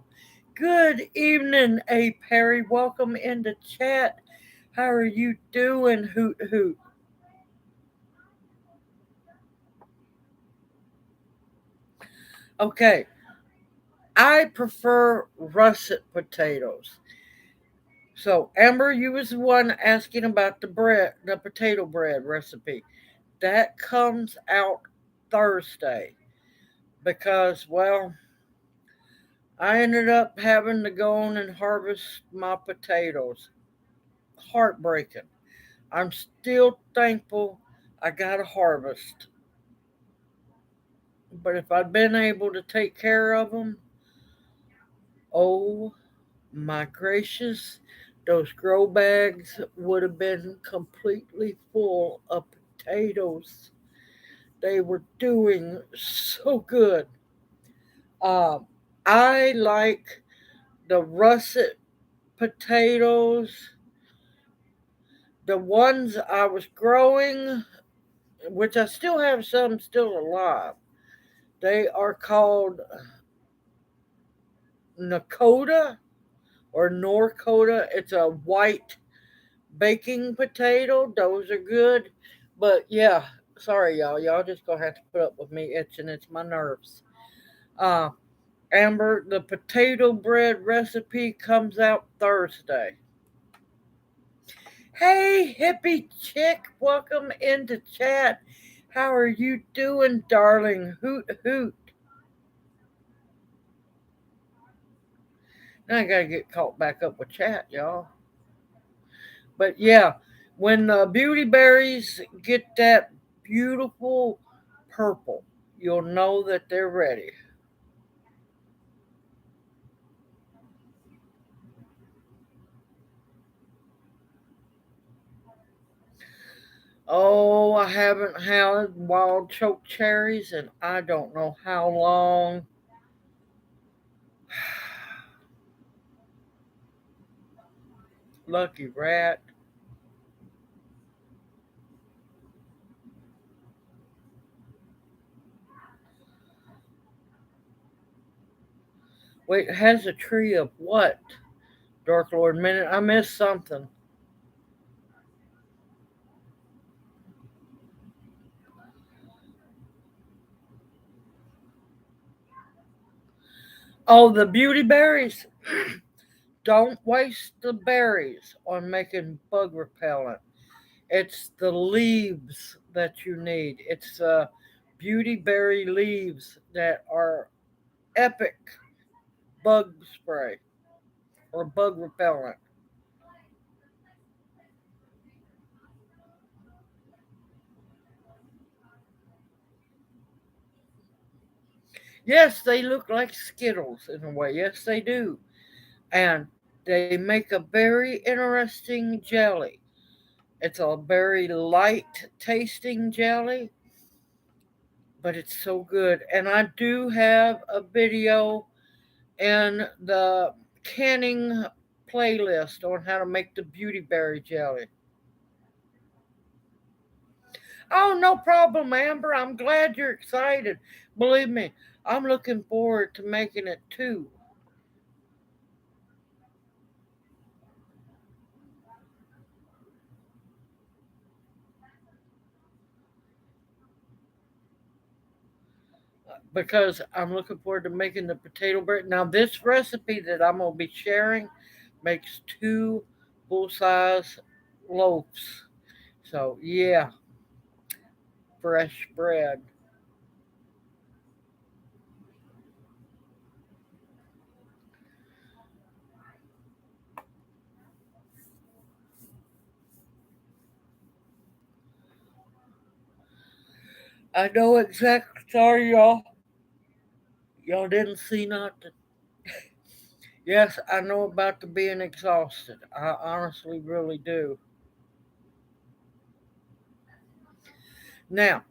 Good evening, A. Perry. Welcome into chat. How are you doing, Hoot Hoot? Okay, I prefer russet potatoes. So, Amber, you was the one asking about the potato bread recipe. That comes out Thursday because, well, I ended up having to go on and harvest my potatoes. Heartbreaking. I'm still thankful I got a harvest. But if I'd been able to take care of them, oh my gracious, those grow bags would have been completely full of potatoes. They were doing so good. Um, I like the russet potatoes, the ones I was growing, which I still have some still alive. They are called Nakota or Norcota. It's a white baking potato. Those are good. But yeah, sorry y'all. Y'all just gonna have to put up with me itching. It's my nerves. Uh, Amber, the potato bread recipe comes out Thursday. Hey, hippie chick, welcome into chat. How are you doing, darling? Hoot hoot. Now I gotta get caught back up with chat, y'all. But yeah, when the beauty berries get that beautiful purple, you'll know that they're ready. Oh, I haven't had wild choke cherries and I don't know how long. Lucky rat. Wait, has a tree of what? Dark Lord Minute, I missed something. Oh, the beauty berries. Don't waste the berries on making bug repellent. It's the leaves that you need. It's beauty berry leaves that are epic bug spray or bug repellent. Yes, they look like Skittles in a way. Yes, they do. And they make a very interesting jelly. It's a very light tasting jelly, but it's so good. And I do have a video in the canning playlist on how to make the beauty berry jelly. Oh, no problem, Amber. I'm glad you're excited. Believe me, I'm looking forward to making it too. Because I'm looking forward to making the potato bread. Now, this recipe that I'm going to be sharing makes two full size loaves. So, yeah, fresh bread. I know exactly. Sorry, y'all. Y'all didn't see nothing. Yes, I know about the being exhausted. I honestly really do. Now,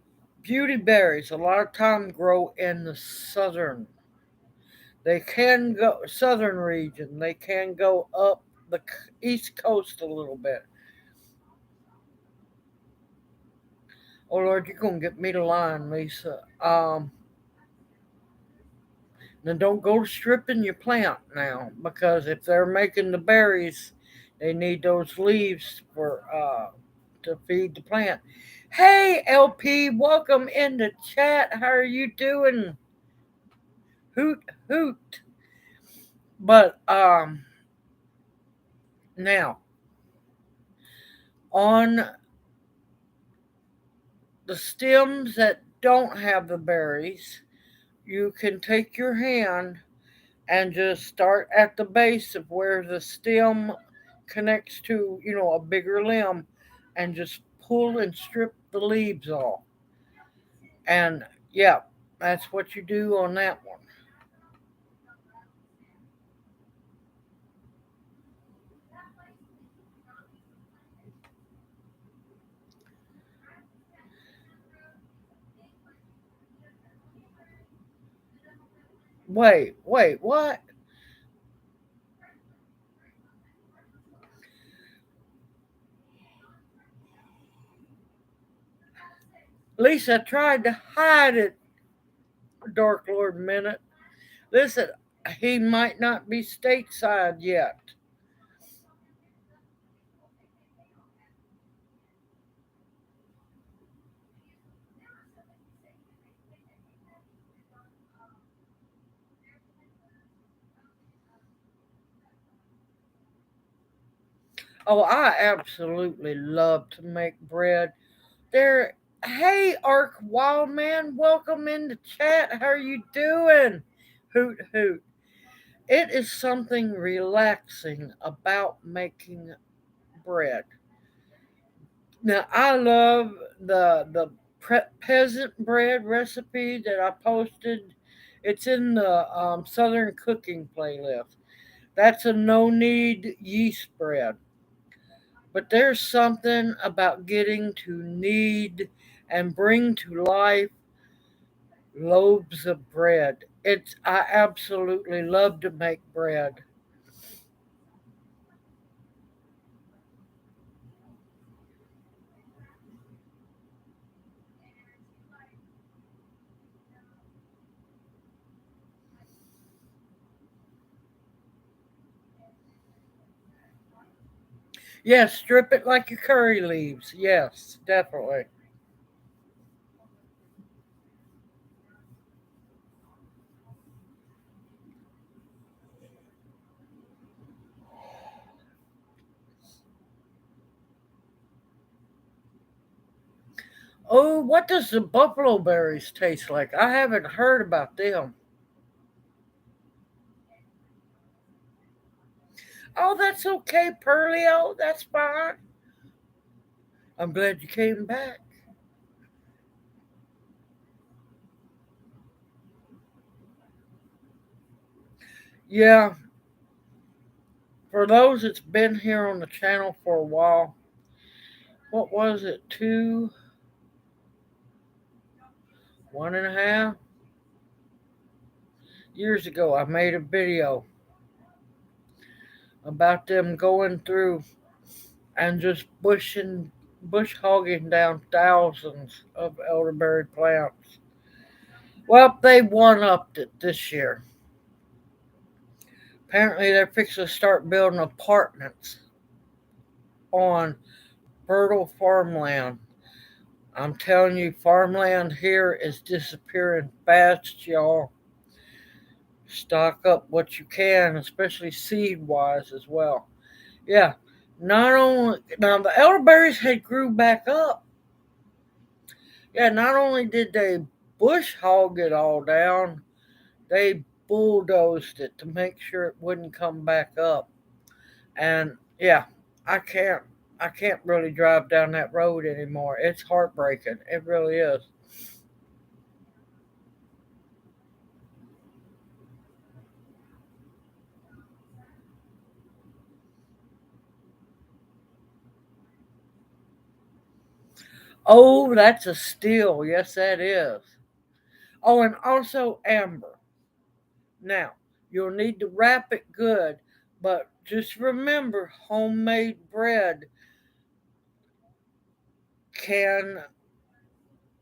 beauty berries a lot of time grow in the southern. They can go southern region. They can go up the east coast a little bit. Oh Lord, you're gonna get me to line, Lisa. Now don't go stripping your plant now because if they're making the berries, they need those leaves for to feed the plant. Hey LP, welcome in the chat. How are you doing? Hoot hoot. But now on the stems that don't have the berries, you can take your hand and just start at the base of where the stem connects to, a bigger limb and just pull and strip the leaves off. And yeah, that's what you do on that one. Wait, what? Lisa tried to hide it, Dark Lord Minute. Listen, he might not be stateside yet. Oh, I absolutely love to make bread. There, hey, Ark Wildman, welcome in the chat. How are you doing? Hoot hoot. It is something relaxing about making bread. Now, I love the peasant bread recipe that I posted. It's in the Southern Cooking playlist. That's a no knead yeast bread. But there's something about getting to knead and bring to life loaves of bread. I absolutely love to make bread. Yes, strip it like your curry leaves. Yes, definitely. Oh, what does the buffalo berries taste like? I haven't heard about them. Oh, that's okay, Pearlio. That's fine. I'm glad you came back. Yeah, for those that's been here on the channel for a while, what was it? 1.5 years ago, I made a video about them going through and just bush hogging down thousands of elderberry plants. Well, they one upped it this year. Apparently, they're fixing to start building apartments on fertile farmland. I'm telling you, farmland here is disappearing fast, y'all. Stock up what you can, especially seed wise as well. Yeah, not only now the elderberries had grew back up. Yeah, not only did they bush hog it all down, they bulldozed it to make sure it wouldn't come back up. And yeah, I can't I can't really drive down that road anymore. It's heartbreaking. It really is. Oh, that's a steal. Yes, that is. Oh, and also amber. Now, you'll need to wrap it good, but just remember homemade bread can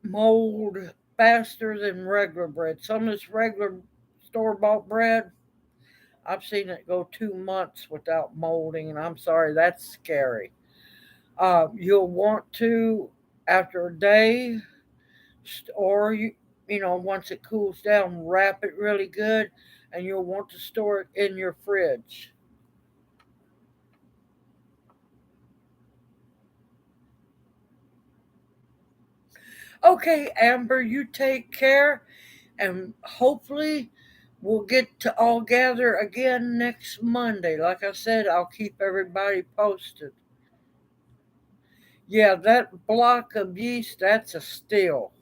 mold faster than regular bread. Some of this regular store bought bread, I've seen it go 2 months without molding, and I'm sorry, that's scary. You'll want to, after a day, or once it cools down, wrap it really good, and you'll want to store it in your fridge. Okay, Amber, you take care, and hopefully we'll get to all gather again next Monday. Like I said, I'll keep everybody posted. Yeah, that block of yeast, that's a steal.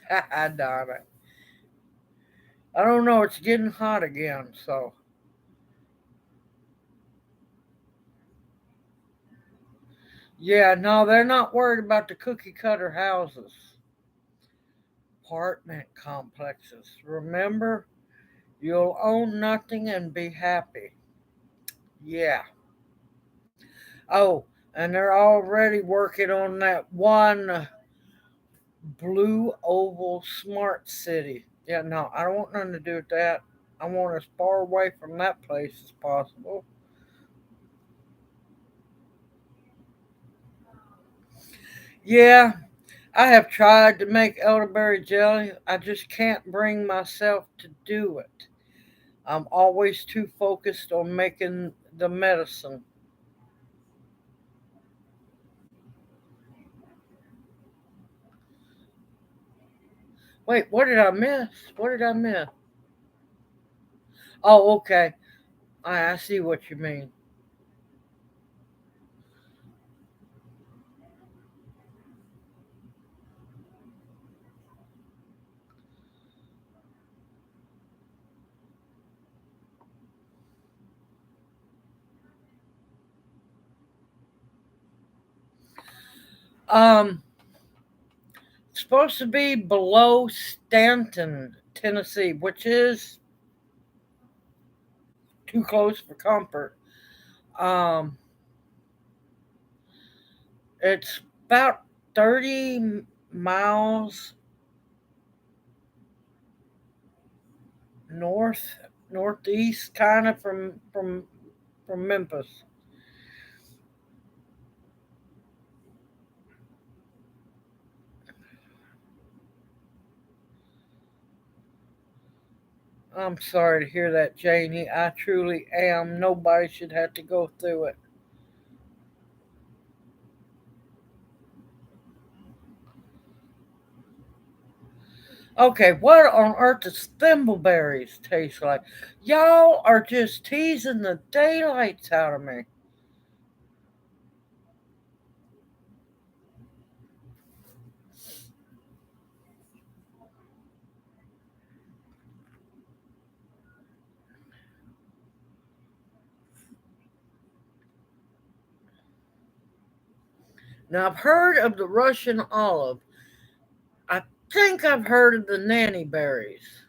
Ha darn it. I don't know, it's getting hot again, so. Yeah, no, they're not worried about the cookie cutter houses, apartment complexes. Remember, you'll own nothing and be happy. Yeah. Oh, and they're already working on that one blue oval smart city. Yeah, no, I don't want nothing to do with that. I want as far away from that place as possible. Yeah, I have tried to make elderberry jelly. I just can't bring myself to do it. I'm always too focused on making the medicine. Wait, what did I miss? What did I miss? Oh, okay. I see what you mean. Um, it's supposed to be below Stanton, Tennessee, which is too close for comfort. Um, it's about 30 miles north northeast kind of from Memphis. I'm sorry to hear that, Janie. I truly am. Nobody should have to go through it. Okay, what on earth does thimbleberries taste like? Y'all are just teasing the daylights out of me. Now, I've heard of the Russian olive. I think I've heard of the nanny berries.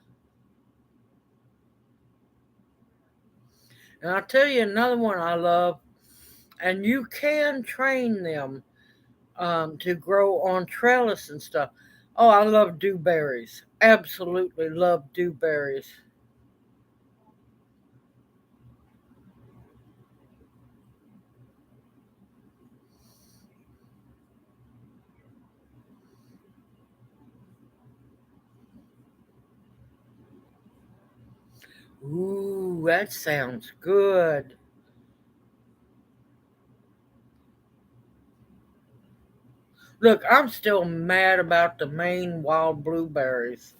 And I'll tell you another one I love, and you can train them to grow on trellis and stuff. Oh, I love dewberries. Absolutely love dewberries. Ooh, that sounds good. Look, I'm still mad about the Maine wild blueberries.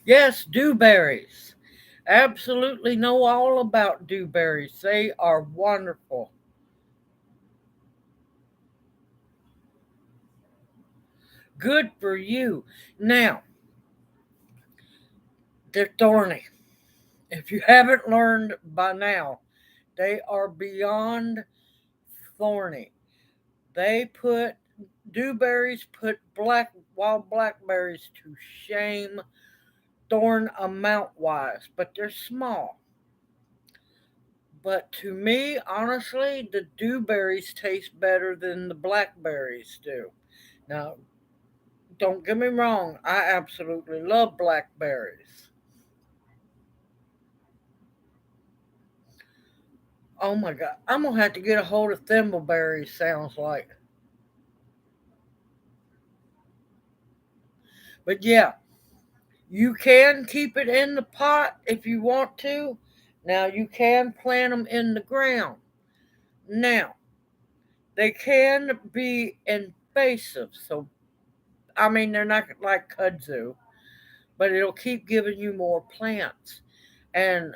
Yes, dewberries. Absolutely know all about dewberries. They are wonderful. Good for you. Now, they're thorny. If you haven't learned by now, they are beyond thorny. They put dewberries put black wild blackberries to shame thorn amount wise, but they're small. But to me, honestly, the dewberries taste better than the blackberries do. Now, don't get me wrong, I absolutely love blackberries. Oh my god, I'm gonna have to get a hold of thimbleberries, sounds like. But yeah, you can keep it in the pot if you want to. Now, you can plant them in the ground. Now, they can be invasive, so I mean, they're not like kudzu, but it'll keep giving you more plants. And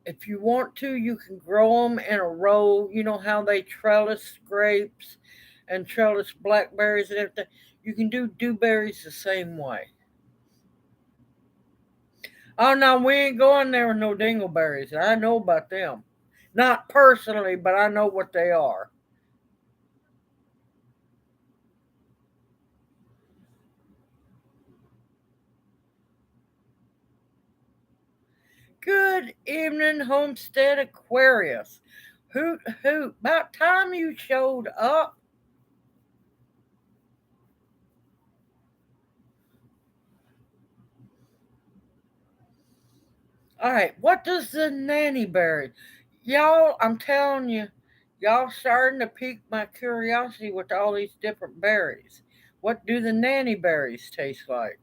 if you want to, you can grow them in a row. You know how they trellis grapes and trellis blackberries and everything? You can do dewberries the same way. Oh, no, we ain't going there with no dingleberries. I know about them. Not personally, but I know what they are. Good evening, Homestead Aquarius. Hoot, hoot. About time you showed up. All right, what does the nanny berry? Y'all, I'm telling you, y'all starting to pique my curiosity with all these different berries. What do the nanny berries taste like?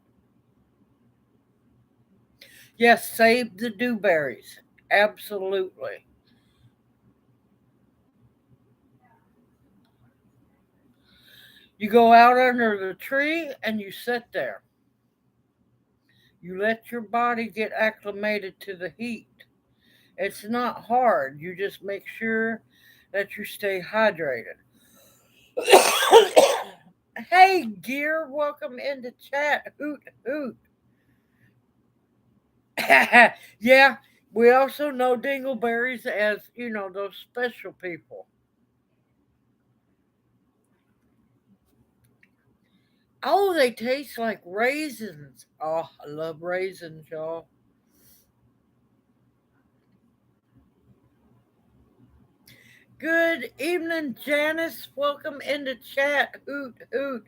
Yes, save the dewberries. Absolutely. You go out under the tree and you sit there. You let your body get acclimated to the heat. It's not hard. You just make sure that you stay hydrated. Hey, Gear, welcome into chat. Hoot, hoot. Yeah, we also know dingleberries as, those special people. Oh, they taste like raisins. Oh, I love raisins, y'all. Good evening, Janice. Welcome into chat. Hoot, hoot.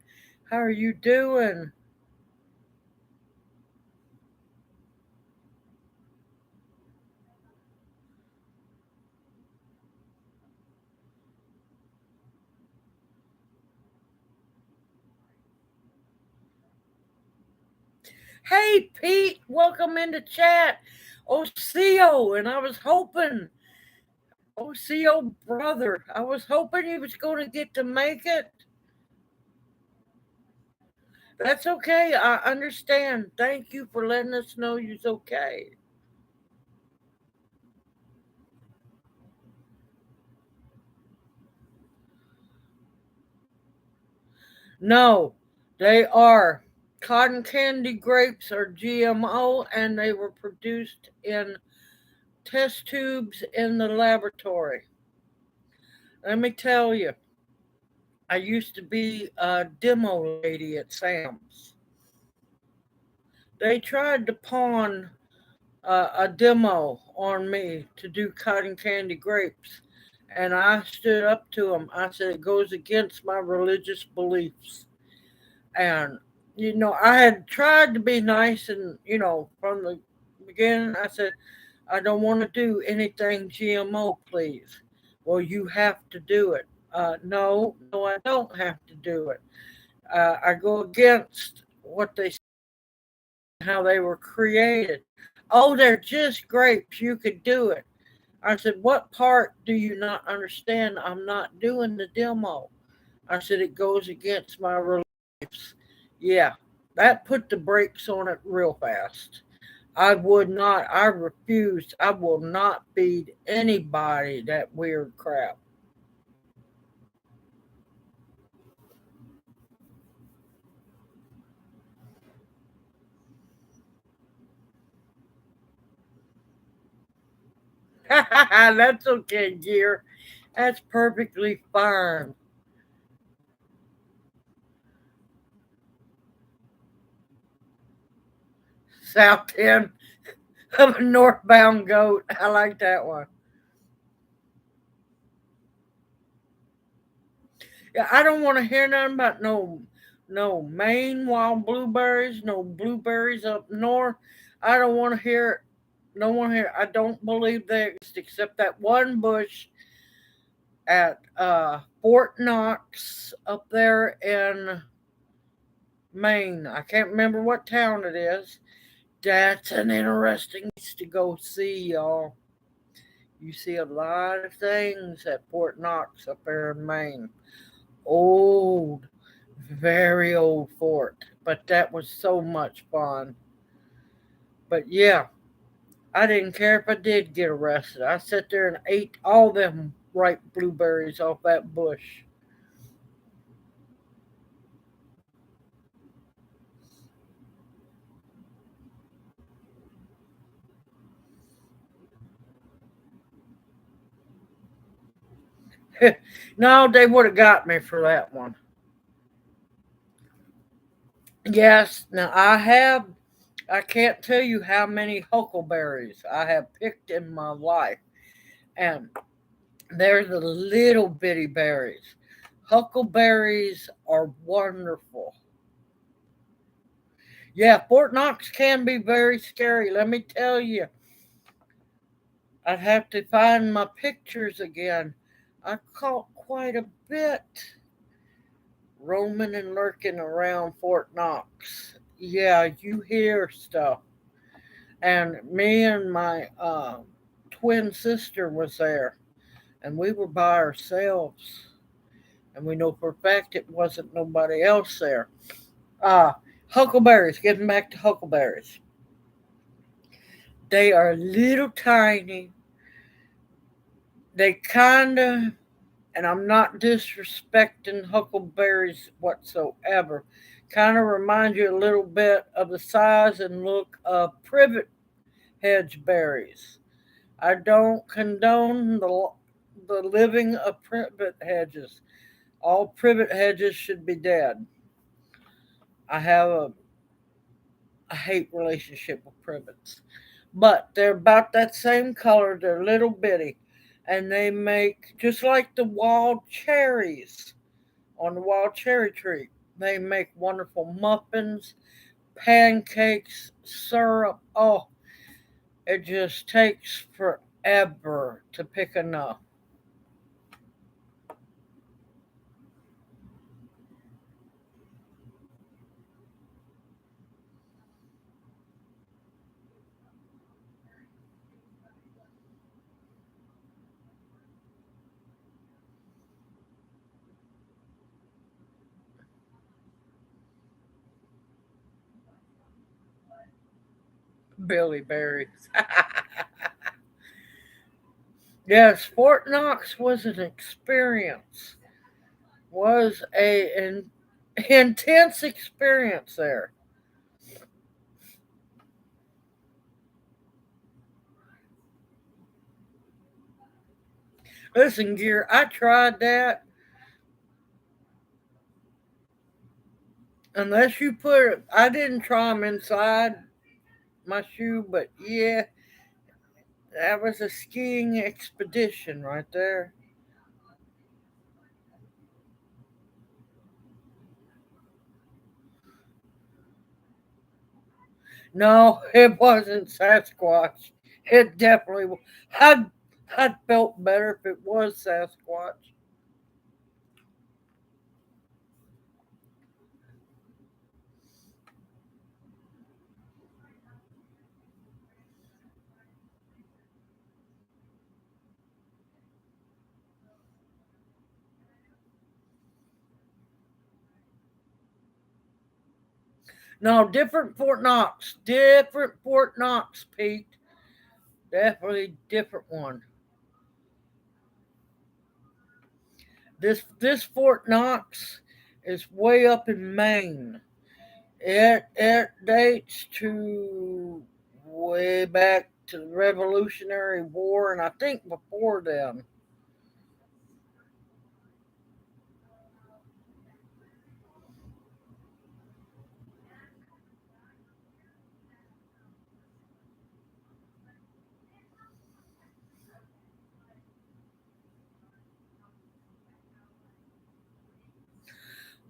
How are you doing? Hey, Pete. Welcome into chat. Ocio, and I was hoping, Ocio brother, I was hoping he was going to get to make it. That's okay. I understand. Thank you for letting us know you're okay. No, they are. Cotton candy grapes are GMO and they were produced in test tubes in the laboratory. Let me tell you, I used to be a demo lady at Sam's. They tried to pawn a demo on me to do cotton candy grapes. And I stood up to them. I said, it goes against my religious beliefs. And, I had tried to be nice and, from the beginning, I said, I don't want to do anything GMO, please. Well, you have to do it. No, I don't have to do it. I go against what they how they were created. Oh, they're just grapes. You could do it. I said, what part do you not understand? I'm not doing the demo. I said, it goes against my beliefs. Yeah, that put the brakes on it real fast. I would not, I refused, I will not feed anybody that weird crap. That's okay, dear. That's perfectly fine. South End of a northbound goat. I like that one. Yeah, I don't want to hear nothing about no Maine wild blueberries, no blueberries up north. I don't want to hear it. No one here. I don't believe they exist except that one bush at Fort Knox up there in Maine. I can't remember what town it is. That's an interesting place to go see, y'all. You see a lot of things at Fort Knox up there in Maine. Old, very old fort, but that was so much fun. But yeah, I didn't care if I did get arrested. I sat there and ate all them ripe blueberries off that bush. No, they would have got me for that one. Yes, now I can't tell you how many huckleberries I have picked in my life. And they're the little bitty berries. Huckleberries are wonderful. Yeah, Fort Knox can be very scary, let me tell you. I'd have to find my pictures again. I caught quite a bit roaming and lurking around Fort Knox. Yeah, you hear stuff. And me and my twin sister was there, and we were by ourselves. And we know for a fact it wasn't nobody else there. Uh, Huckleberries, getting back to huckleberries. They are little tiny. They kind of, and I'm not disrespecting huckleberries whatsoever, kind of remind you a little bit of the size and look of privet hedge berries. I don't condone the living of privet hedges. All privet hedges should be dead. I have a hate relationship with privets. But they're about that same color. They're little bitty. And they make, just like the wild cherries on the wild cherry tree, they make wonderful muffins, pancakes, syrup. Oh, it just takes forever to pick enough. Billy berries. Yes, Fort Knox was an experience. Was an intense experience there. Listen, gear, I tried that. Unless you put it, I didn't try them inside my shoe, but yeah, that was a skiing expedition right there. No, it wasn't Sasquatch. It definitely was. I'd felt better if it was Sasquatch. No, different Fort Knox, Pete. Definitely different one. This Fort Knox is way up in Maine. It dates to way back to the Revolutionary War, and I think before then.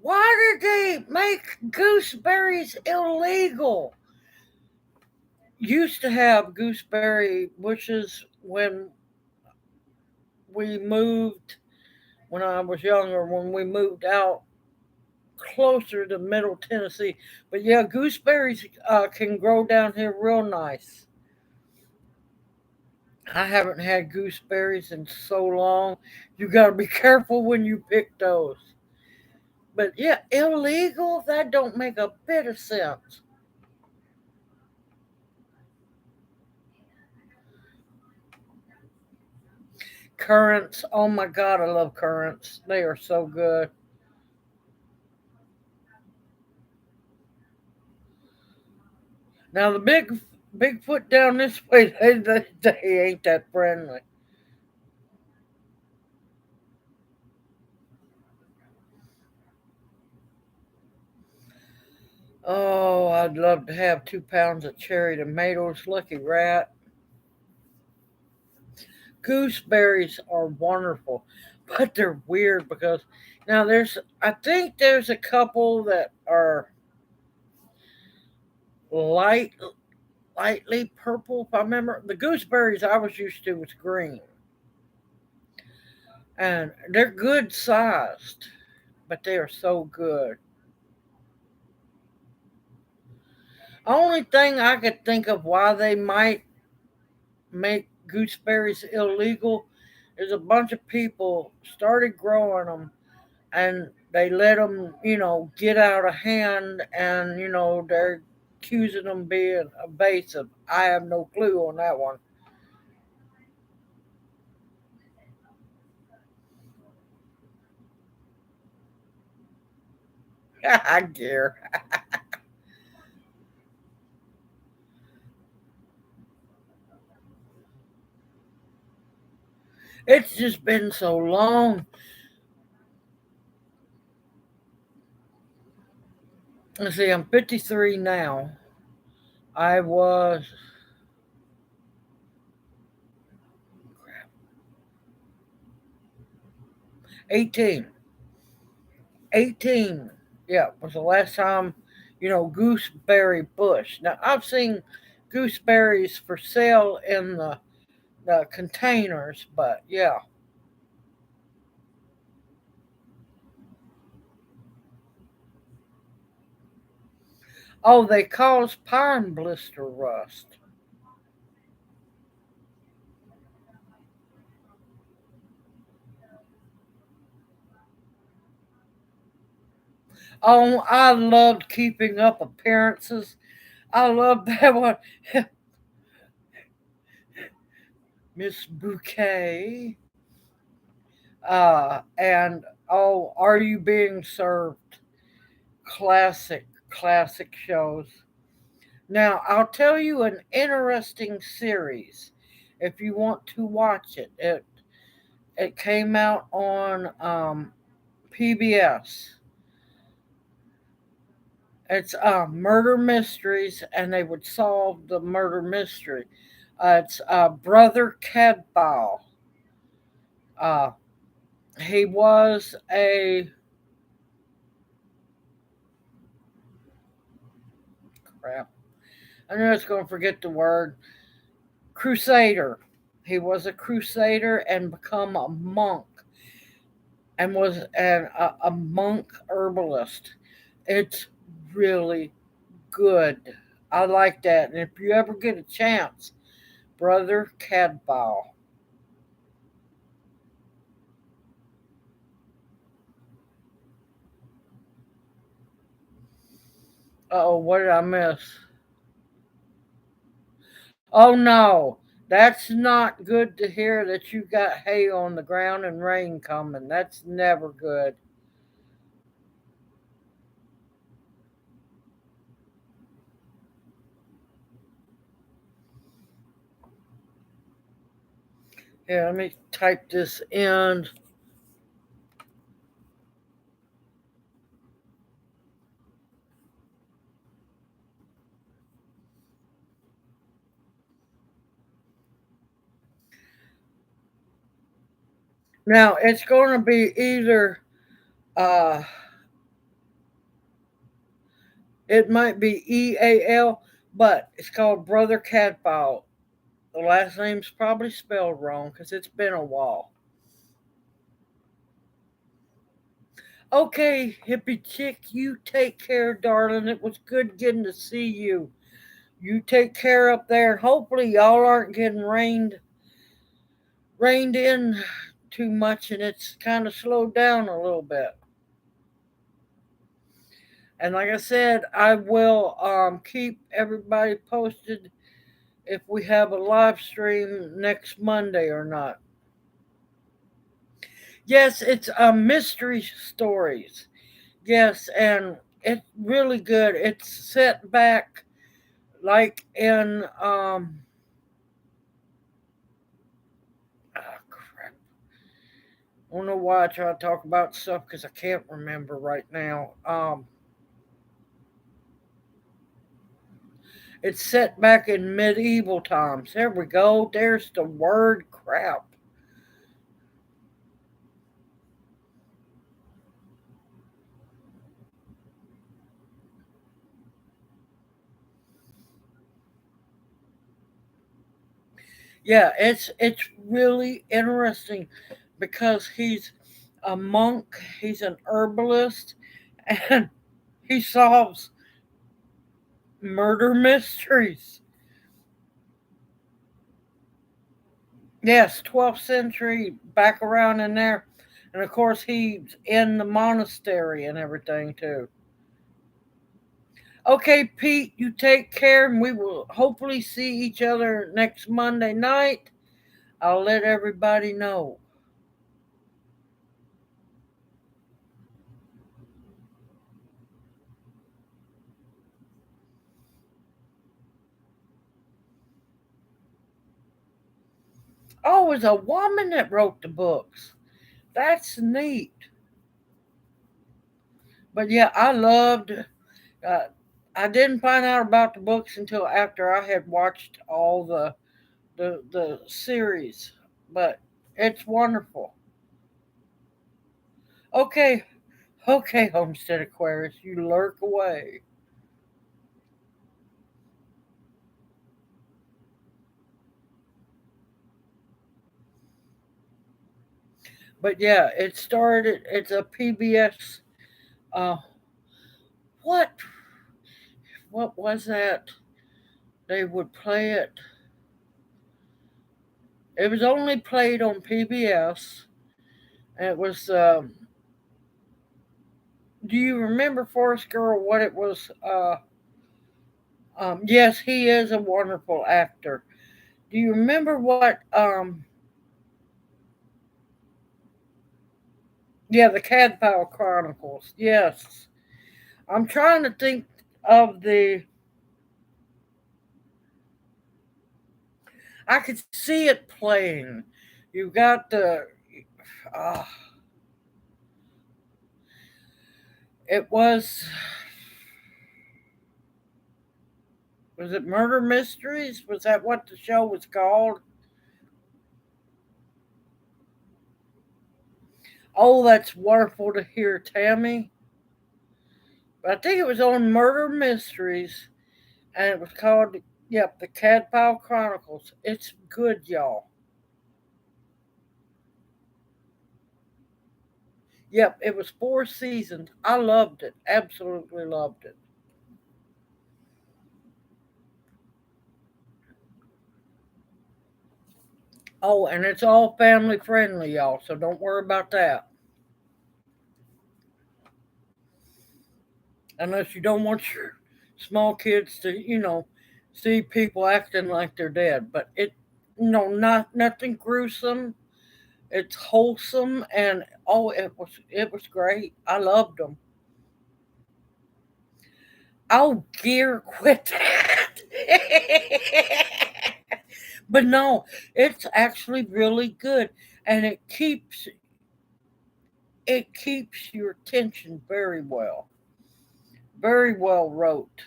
Why did they make gooseberries illegal? Used to have gooseberry bushes we moved when I was younger, when we moved out closer to Middle Tennessee. But yeah, gooseberries can grow down here real nice. I haven't had gooseberries in so long. You got to be careful when you pick those. But yeah, illegal? That don't make a bit of sense. Currants. Oh my God, I love currants. They are so good. Now the Bigfoot down this way, they ain't that friendly. Oh, I'd love to have 2 pounds of cherry tomatoes. Lucky rat. Gooseberries are wonderful, but they're weird because now I think there's a couple that are light, lightly purple. If I remember, the gooseberries I was used to was green, and they're good sized, but they are so good. Only thing I could think of why they might make gooseberries illegal is a bunch of people started growing them and they let them, get out of hand, and they're accusing them being evasive. I have no clue on that one. I care. It's just been so long. Let's see, I'm 53 now. I was 18. 18, yeah, was the last time, gooseberry bush. Now, I've seen gooseberries for sale in the containers, but yeah. Oh, they cause pine blister rust. Oh, I loved keeping up appearances. I loved that one. Miss Bouquet. And oh, Are You Being Served? Classic shows. Now, I'll tell you an interesting series if you want to watch it. It came out on PBS. It's murder mysteries, and they would solve the murder mystery. It's Brother Cadball. Uh, he was a crap. I know it's going to forget the word. Crusader. He was a crusader and become a monk, and was a monk herbalist. It's really good. I like that. And if you ever get a chance, Brother Cadball. Oh, what did I miss? Oh no, that's not good to hear that you got hay on the ground and rain coming. That's never good. Here, let me type this in. Now, it's going to be either, uh, it might be EAL, but it's called Brother Cadball. The last name's probably spelled wrong because it's been a while. Okay, hippie chick, you take care, darling. It was good getting to see you. You take care up there. Hopefully, y'all aren't getting rained in too much, and it's kind of slowed down a little bit. And like I said, I will keep everybody posted if we have a live stream next Monday or not. Yes, it's mystery stories. Yes, and it's really good. It's set back like in crap. I don't know why I try to talk about stuff because I can't remember right now. It's set back in medieval times. There we go. There's the word crap. Yeah, it's really interesting because he's a monk, he's an herbalist, and he solves murder mysteries. Yes, 12th century, back around in there. And of course, he's in the monastery and everything too. Okay, Pete, you take care, and we will hopefully see each other next Monday night. I'll let everybody know. Oh, it was a woman that wrote the books. That's neat. But yeah, I loved. Uh, I didn't find out about the books until after I had watched all the series, but it's wonderful. Okay, okay, Homestead Aquarius, you lurk away. But yeah, it started. It's a PBS. Uh, what what was that? They would play it. It was only played on PBS. And it was. Do you remember Forrest Girl? What it was? Yes, he is a wonderful actor. Do you remember what? Yeah, the Cadfael Chronicles. Yes, I'm trying to think of the. I could see it playing. You got the. Uh, it was. Was it Murder Mysteries? Was that what the show was called? Oh, that's wonderful to hear, Tammy. But I think it was on Murder Mysteries, and it was called, yep, the Cadfael Chronicles. It's good, y'all. Yep, it was 4 seasons. I loved it. Absolutely loved it. Oh, and it's all family friendly, y'all, so don't worry about that. Unless you don't want your small kids to, see people acting like they're dead. But not nothing gruesome. It's wholesome, and oh, it was great. I loved them. Oh, gear, quit that. But no, it's actually really good, and it keeps your attention very well wrote,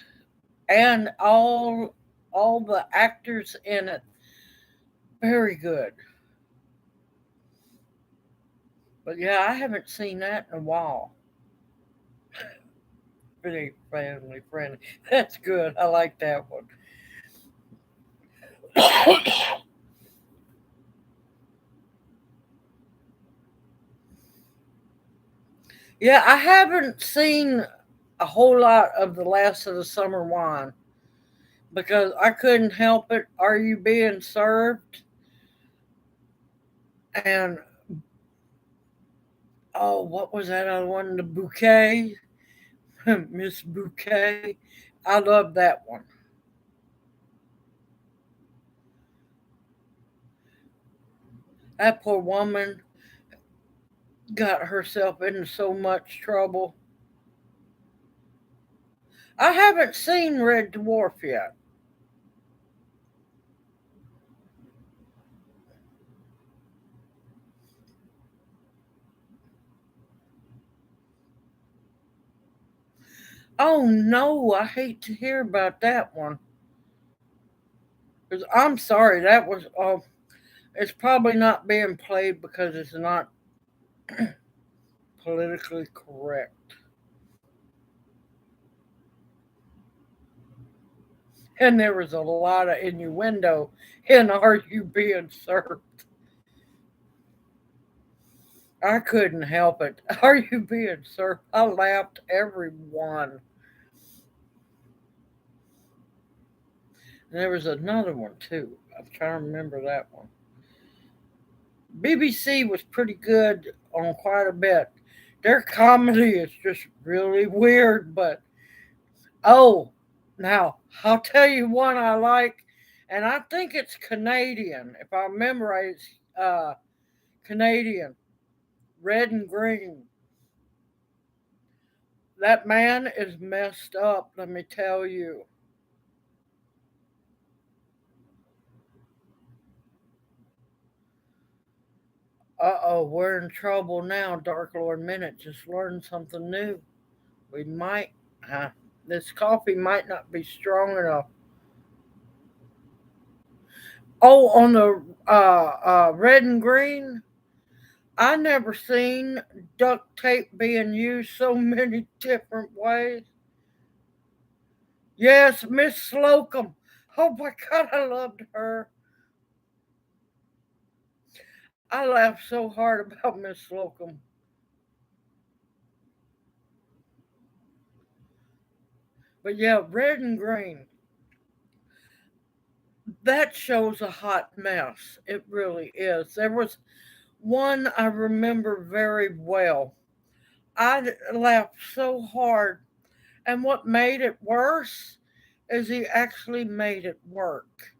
and all the actors in it very good. But yeah, I haven't seen that in a while. Pretty family friendly. That's good. I like that one. Yeah, I haven't seen a whole lot of the last of the summer wine because I couldn't help it. Are you being served? And oh, what was that other one? The bouquet, Miss Bouquet. I love that one. That poor woman got herself into so much trouble. I haven't seen Red Dwarf yet. Oh no, I hate to hear about that one. 'Cause I'm sorry, that was. It's probably not being played because it's not politically correct. And there was a lot of innuendo in Are You Being Served? I couldn't help it. Are You Being Served? I laughed every one. And there was another one too. I'm trying to remember that one. BBC was pretty good on quite a bit. Their comedy is just really weird, but oh, now I'll tell you one I like, and I think it's Canadian. If I remember right, it's Canadian, red and green. That man is messed up, let me tell you. Uh oh, we're in trouble now, Dark Lord Minute. Just learned something new. We might, uh, this coffee might not be strong enough. Oh, on the red and green, I never seen duct tape being used so many different ways. Yes, Miss Slocum. Oh my God, I loved her. I laughed so hard about Miss Slocum. But yeah, red and green. That shows a hot mess. It really is. There was one I remember very well. I laughed so hard. And what made it worse is he actually made it work.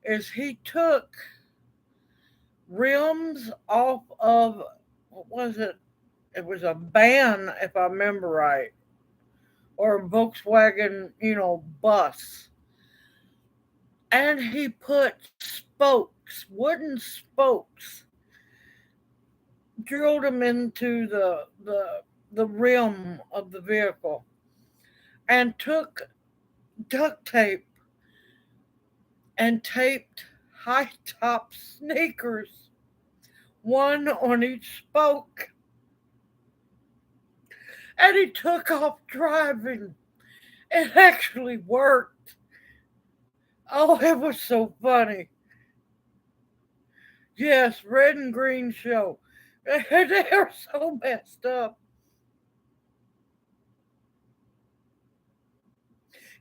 Is he took rims off of, what was it? It was a van, if I remember right, or a Volkswagen, bus. And he put spokes, wooden spokes, drilled them into the rim of the vehicle, and took duct tape and taped high top sneakers, one on each spoke, and he took off driving. It actually worked. Oh, it was so funny. Yes, red and green show. They're so messed up.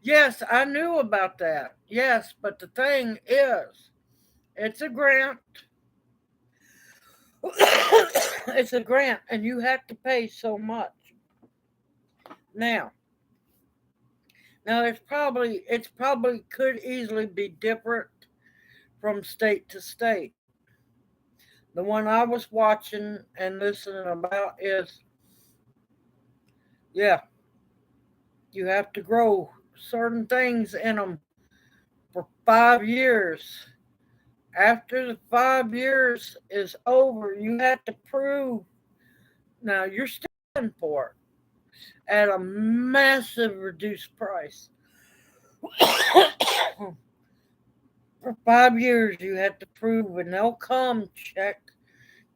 Yes, I knew about that. Yes, but the thing is, it's a grant. It's a grant, and you have to pay so much. Now, now it's probably could easily be different from state to state. The one I was watching and listening about is, yeah, you have to grow certain things in them for 5 years. After the 5 years is over, you have to prove now you're standing for it at a massive reduced price. For 5 years, you have to prove, and they'll come check.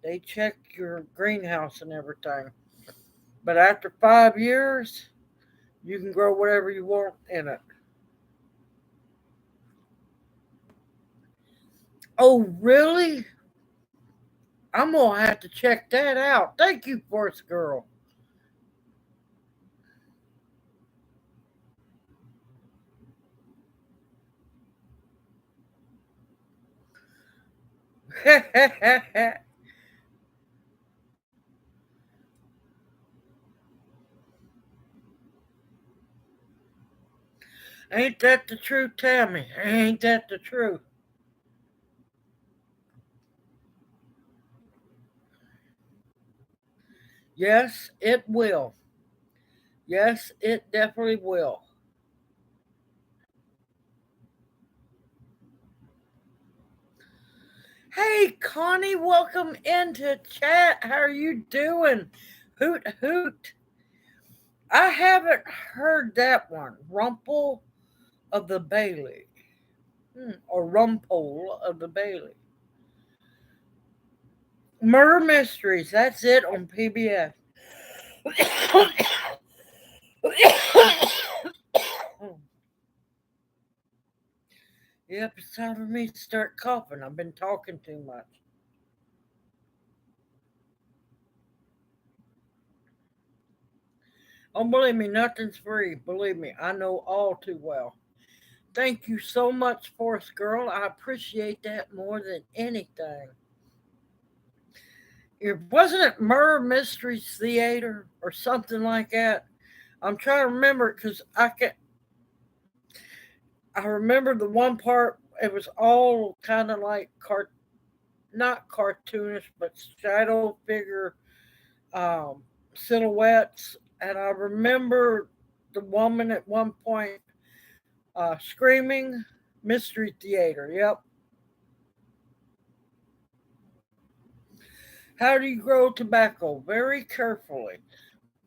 They check your greenhouse and everything. But after 5 years, you can grow whatever you want in it. Oh, really? I'm gonna have to check that out. Thank you, Force Girl. Ain't that the truth, Tammy? Ain't that the truth? Yes, it will. Yes, it definitely will. Hey, Connie, welcome into chat. How are you doing? Hoot hoot. I haven't heard that one. Rumple of the Bailey. Or Rumpole of the Bailey. Murder Mysteries. That's it on PBS. Yep, it's time for me to start coughing. I've been talking too much. Oh, believe me, nothing's free. Believe me, I know all too well. Thank you so much, Force Girl. I appreciate that more than anything. Wasn't it Murder Mysteries Theater or something like that? I'm trying to remember it because I remember the one part. It was all kind of like not cartoonish, but shadow figure um, silhouettes. And I remember the woman at one point screaming, "Mystery Theater." Yep. How do you grow tobacco? Very carefully.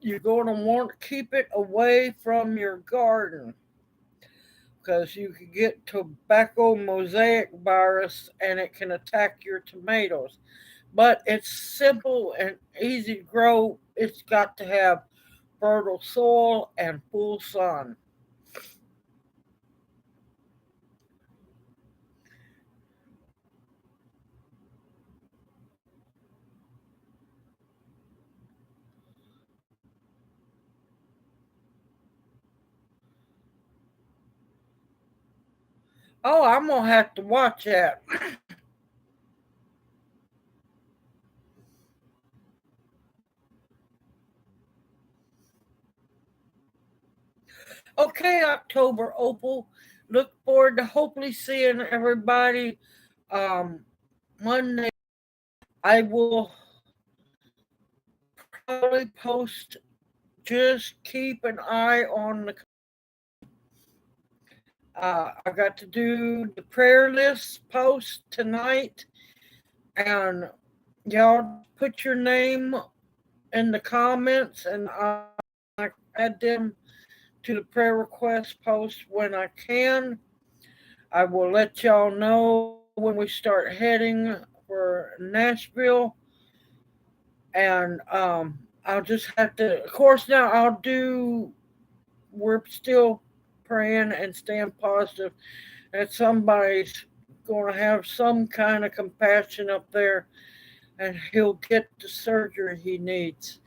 You're going to want to keep it away from your garden because you can get tobacco mosaic virus and it can attack your tomatoes. But it's simple and easy to grow. It's got to have fertile soil and full sun. Oh, I'm gonna have to watch that. Okay, October Opal. Look forward to hopefully seeing everybody Monday. I will probably post. Just keep an eye on the. I got to do the prayer list post tonight, and y'all put your name in the comments, and I add them to the prayer request post when I can. I will let y'all know when we start heading for Nashville, and I'll just have to. Of course, now I'll do. We're still praying and staying positive that somebody's going to have some kind of compassion up there, and he'll get the surgery he needs.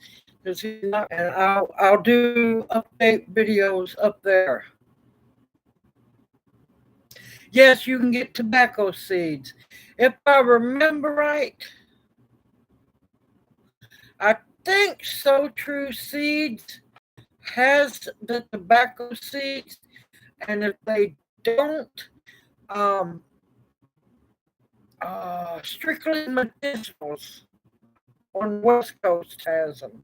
Because he's not, and I'll do update videos up there. Yes, you can get tobacco seeds. If I remember right, I think So True Seeds has the tobacco seeds, and if they don't, um, Strictly Medicinals on West Coast has them.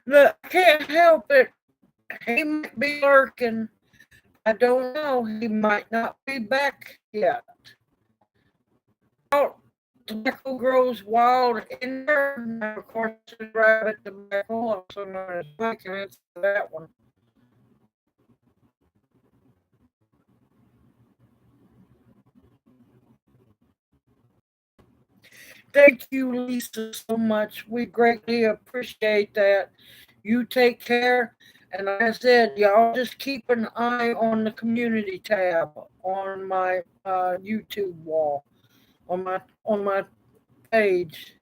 Look, I can't help it. He might be lurking. I don't know. He might not be back yet. Oh, tobacco grows wild in there. Now, of course, rabbit tobacco, also known as bacon, it's that one. Thank you, Lisa, so much. We greatly appreciate that. You take care. And like I said, y'all just keep an eye on the community tab on my YouTube wall, on my page.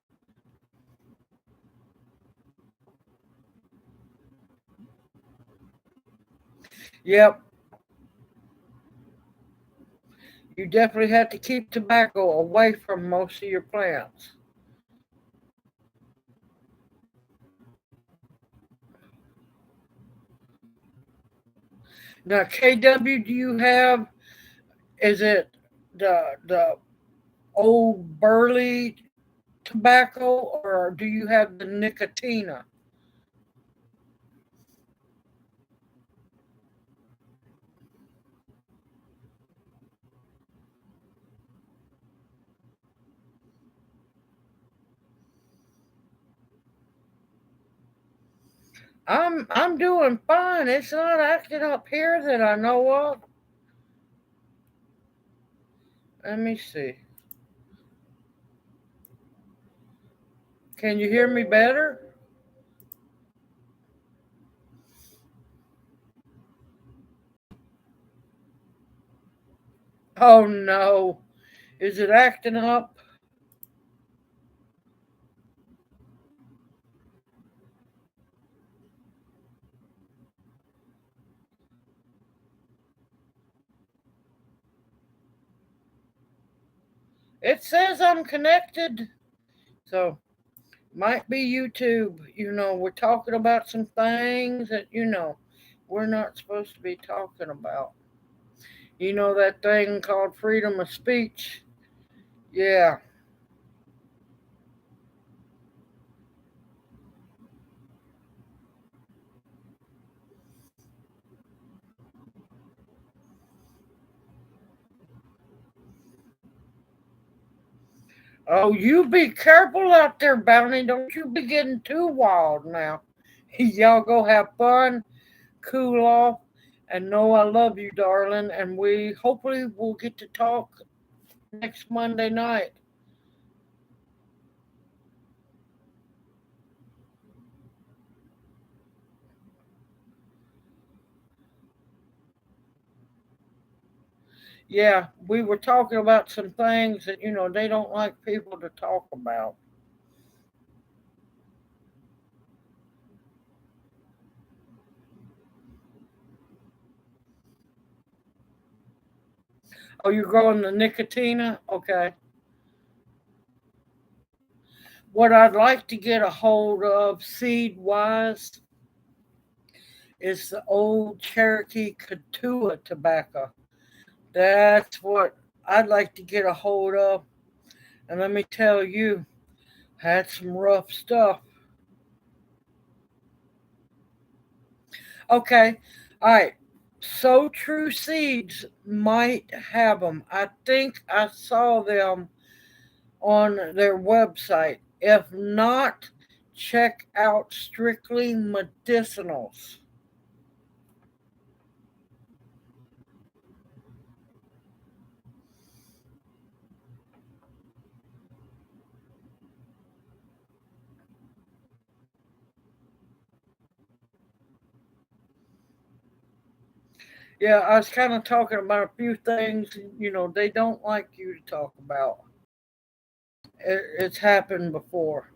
Yep, you definitely have to keep tobacco away from most of your plants. Now, KW, do you have? Is it the old burley tobacco, or do you have the nicotina? I'm doing fine. It's not acting up here that I know of. Let me see. Can you hear me better? Oh no. Is it acting up? It says I'm connected. So, might be YouTube. We're talking about some things that, we're not supposed to be talking about. That thing called freedom of speech? Yeah. Oh, you be careful out there, Bounty. Don't you be getting too wild now. Y'all go have fun, cool off, and know I love you, darling. And we hopefully will get to talk next Monday night. Yeah, we were talking about some things that, they don't like people to talk about. Oh, you're growing the Nicotina? Okay. What I'd like to get a hold of seed wise is the old Cherokee Katua tobacco. That's what I'd like to get a hold of. And let me tell you, had some rough stuff. Okay. All right. So True Seeds might have them. I think I saw them on their website. If not, check out Strictly Medicinals. Yeah, I was kind of talking about a few things, they don't like you to talk about. It's happened before.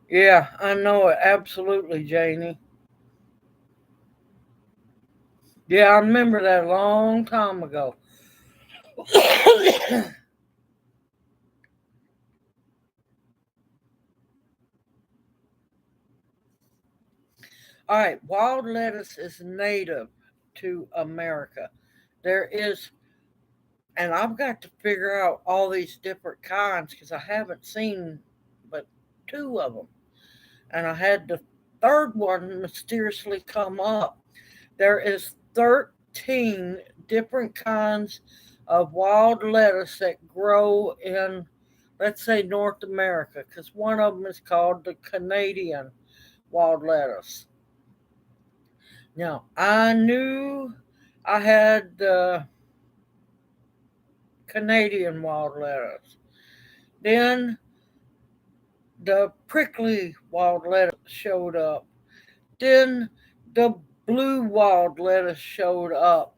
Yeah, I know it. Absolutely, Janie. Yeah, I remember that a long time ago. All right, wild lettuce is native to America. There is, and I've got to figure out all these different kinds because I haven't seen but two of them. And I had the third one mysteriously come up. There is 13 different kinds of wild lettuce that grow in, let's say, North America, because one of them is called the Canadian wild lettuce. Now, I knew I had the Canadian wild lettuce. Then the prickly wild lettuce showed up. Then the blue wild lettuce showed up.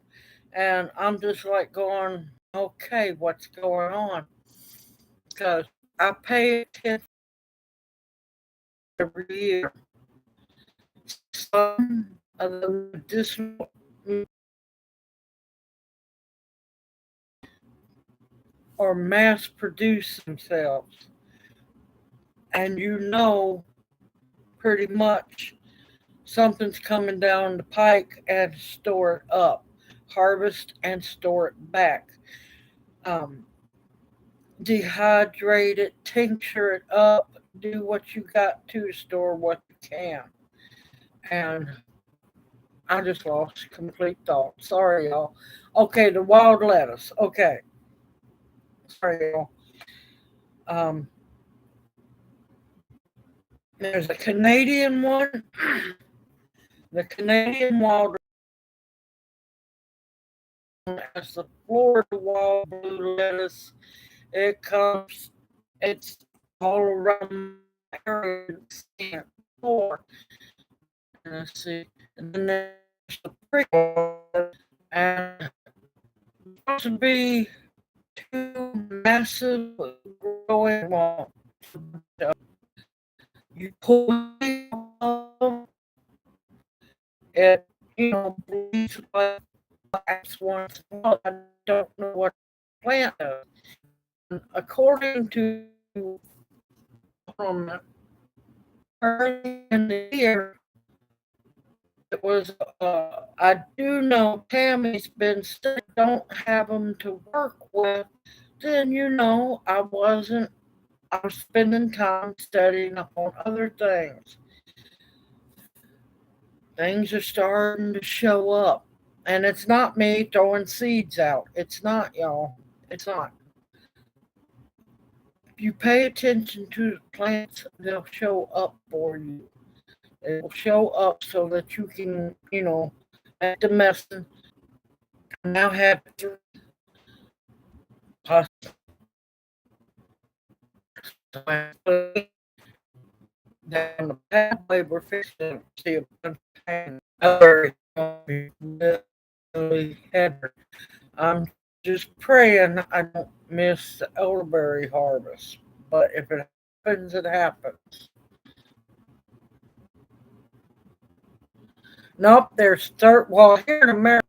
And I'm just like going, okay, what's going on? Because I pay attention every year. Some of the medicinal or mass produce themselves. And pretty much something's coming down the pike and store it up, harvest and store it back. Um, Dehydrate it, tincture it up, do what you got to store what you can. And I just lost complete thought. Sorry, y'all. Okay, the wild lettuce. Okay, sorry, y'all. Um, there's a Canadian one. The Canadian wild lettuce, the Florida wild blue lettuce. It comes. It's all around the area. Four. Let's see. And then there's the prickle, and supposed to be two massive growing walls. You pull it, bleeds like once in a while. I don't know what plant does. According to um, early in the year, it was. I do know Tammy's been sick. Don't have them to work with. Then I wasn't. I was spending time studying up on other things. Things are starting to show up, and it's not me throwing seeds out. It's not, y'all. It's not. If you pay attention to the plants, they'll show up for you. They will show up so that you can, make the medicine. I now have three plants down the pathway. We're fixing to see a bunch of pain. Really heavy. I'm just praying I don't miss the elderberry harvest. But if it happens, it happens. Nope, there's third. Well, here in America.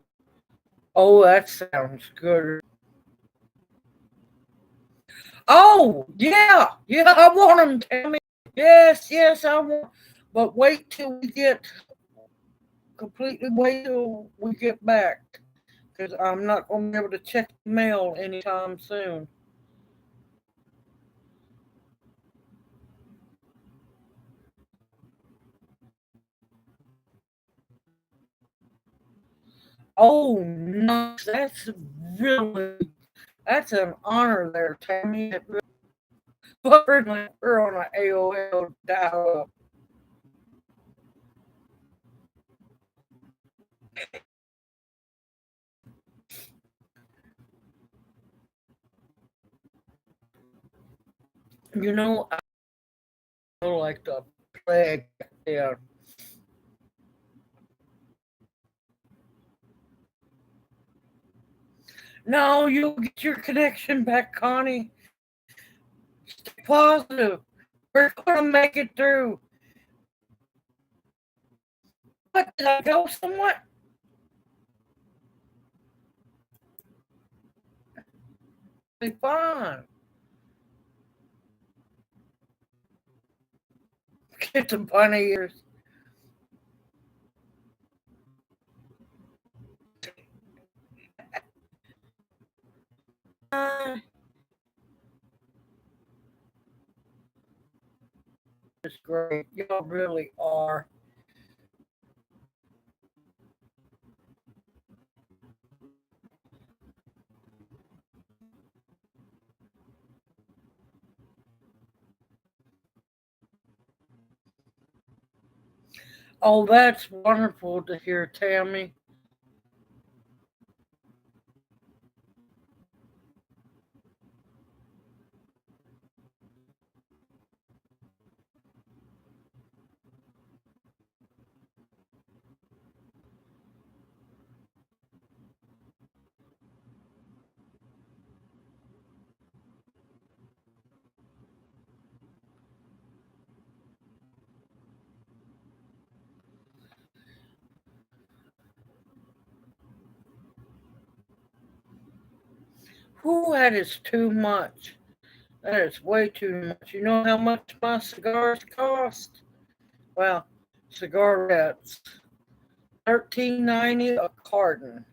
Oh, that sounds good. Oh, yeah, yeah, I want them, Tammy. Yes, yes, I want. But wait till we get completely. Wait till we get back, because I'm not going to be able to check the mail anytime soon. Oh, nice. That's an honor there, Tammy. We're on an AOL dial-up. I feel like the plague. Yeah. No, you'll get your connection back, Connie. Stay positive. We're gonna make it through. What, did I go somewhere? Be fine. Get the bunny ears. It's great. Y'all really are. Oh, that's wonderful to hear, Tammy. Who, that is too much. That is way too much. You know how much my cigars cost? Well, cigarettes, 13.90 a carton.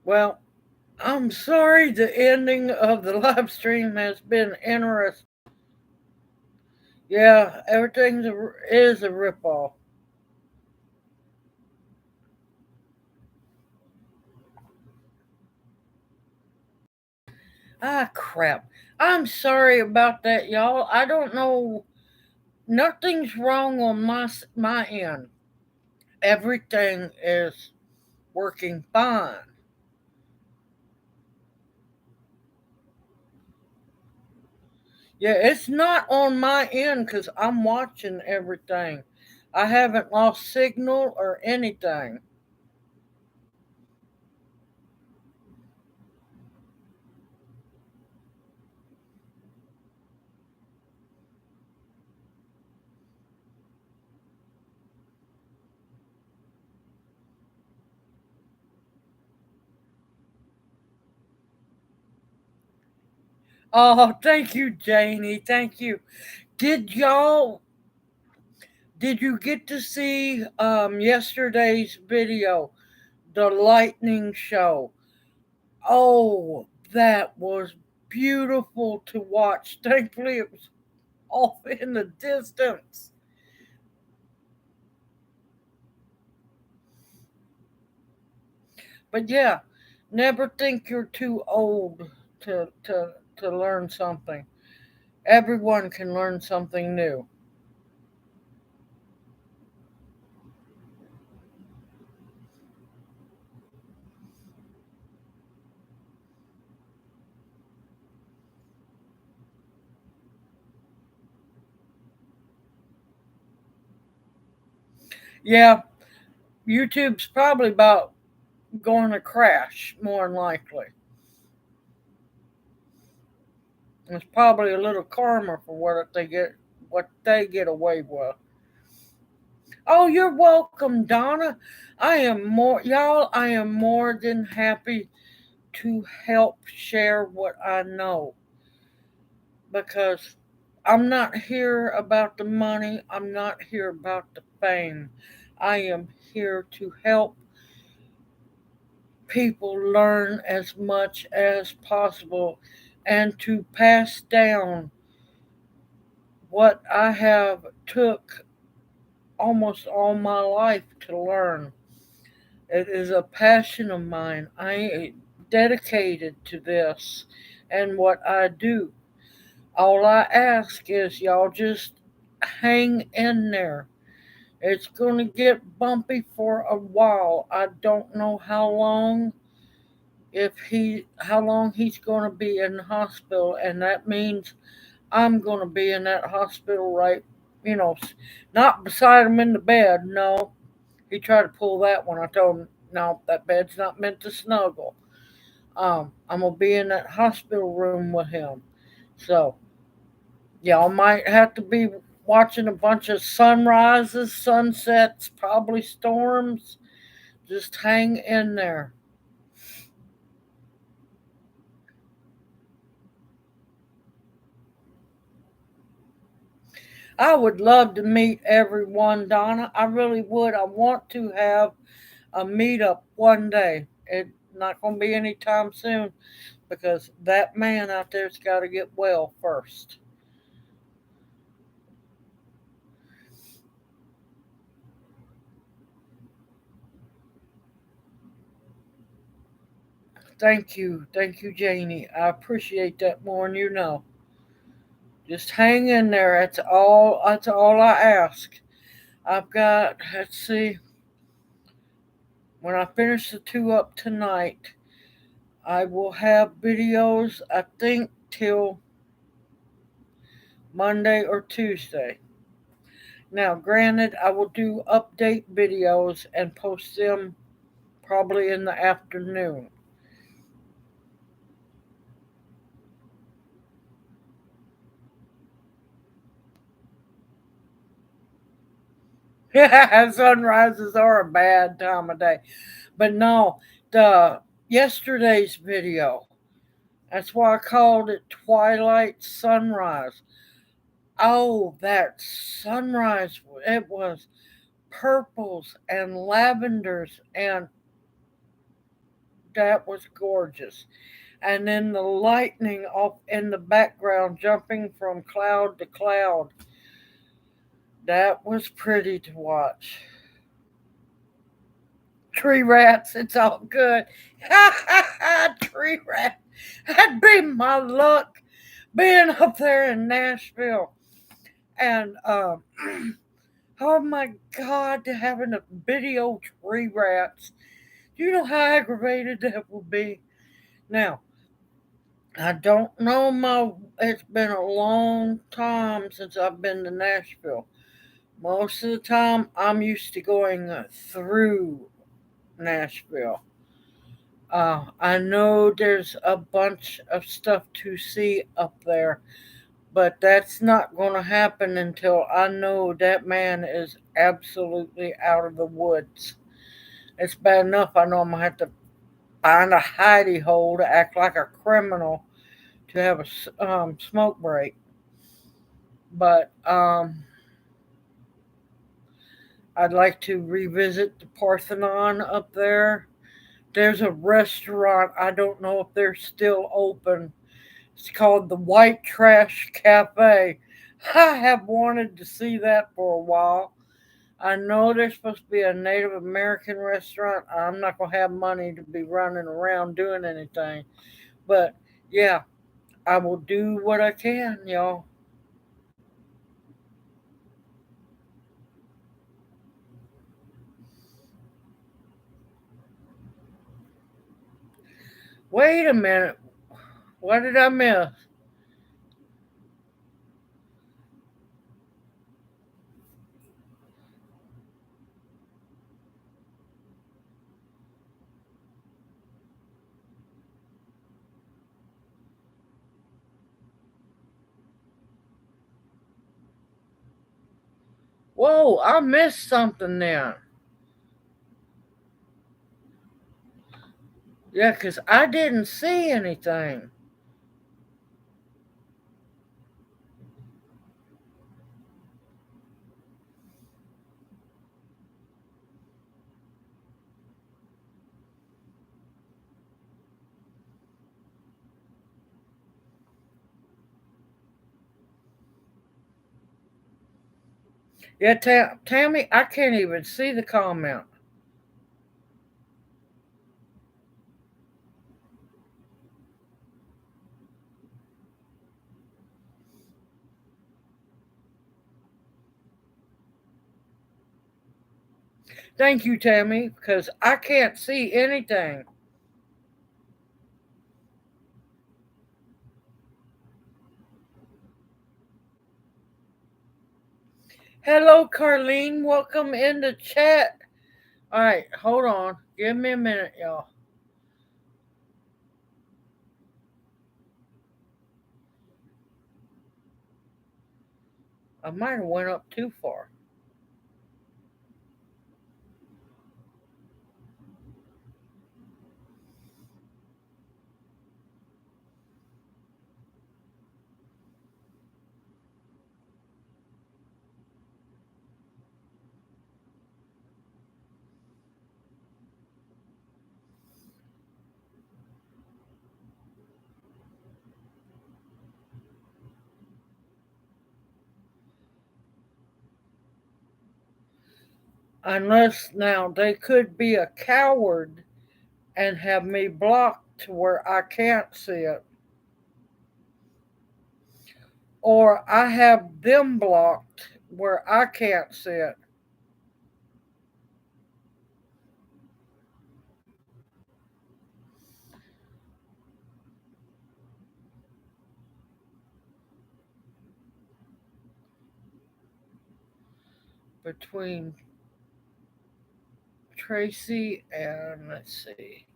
Well, I'm sorry the ending of the live stream has been interesting. Yeah, is a ripoff. Ah, crap. I'm sorry about that, y'all. I don't know. Nothing's wrong on my end. Everything is working fine. Yeah, it's not on my end because I'm watching everything. I haven't lost signal or anything. Oh, thank you, Janie. Thank you. Did y'all did you get to see yesterday's video, the lightning show? Oh, that was beautiful to watch. Thankfully it was off in the distance. But yeah, never think you're too old to learn something. Everyone can learn something new. Yeah, YouTube's probably about going to crash more than likely. It's probably a little karma for what they get away with. Oh, you're welcome, Donna. I am more than happy to help share what I know because I'm not here about the money, I'm not here about the fame. I am here to help people learn as much as possible and to pass down what I have took almost all my life to learn. It is a passion of mine. I am dedicated to this and what I do. All I ask is y'all just hang in there. It's going to get bumpy for a while. I don't know how long he's going to be in the hospital, and that means I'm going to be in that hospital right, you know, not beside him in the bed. No, he tried to pull that one. I told him, no, that bed's not meant to snuggle. I'm gonna be in that hospital room with him. So y'all might have to be watching a bunch of sunrises, sunsets, probably storms. Just hang in there. I would love to meet everyone, Donna. I really would. I want to have a meetup one day. It's not going to be anytime soon because that man out there's got to get well first. Thank you, Janie. I appreciate that more than you know. Just hang in there. That's all I ask. I've got. Let's see. When I finish the two up tonight, I will have videos. I think till Monday or Tuesday. Now, granted, I will do update videos and post them probably in the afternoon. Sunrises are a bad time of day. But no, the yesterday's video, that's why I called it Twilight Sunrise. Oh, that sunrise, it was purples and lavenders, and that was gorgeous. And then the lightning off in the background jumping from cloud to cloud. That was pretty to watch. Tree rats, it's all good. Tree rat. That'd be my luck being up there in Nashville. And oh my God, to having a video tree rats. Do you know how aggravated that will be? Now, I don't know it's been a long time since I've been to Nashville. Most of the time, I'm used to going through Nashville. I know there's a bunch of stuff to see up there, but that's not going to happen until I know that man is absolutely out of the woods. It's bad enough I know I'm going to have to find a hidey hole to act like a criminal to have a smoke break. But I'd like to revisit the Parthenon up there. There's a restaurant, I don't know if they're still open. It's called the White Trash Cafe. I have wanted to see that for a while. I know there's supposed to be a Native American restaurant. I'm not going to have money to be running around doing anything. But yeah, I will do what I can, y'all. Wait a minute. What did I miss? Whoa, I missed something then. Yeah, 'cause I didn't see anything. Yeah, Tammy, I can't even see the comment. Thank you, Tammy, because I can't see anything. Hello, Carlene. Welcome in the chat. All right, hold on. Give me a minute, y'all. I might have went up too far. Unless now they could be a coward and have me blocked to where I can't see it. Or I have them blocked where I can't see it. Between Tracy and let's see.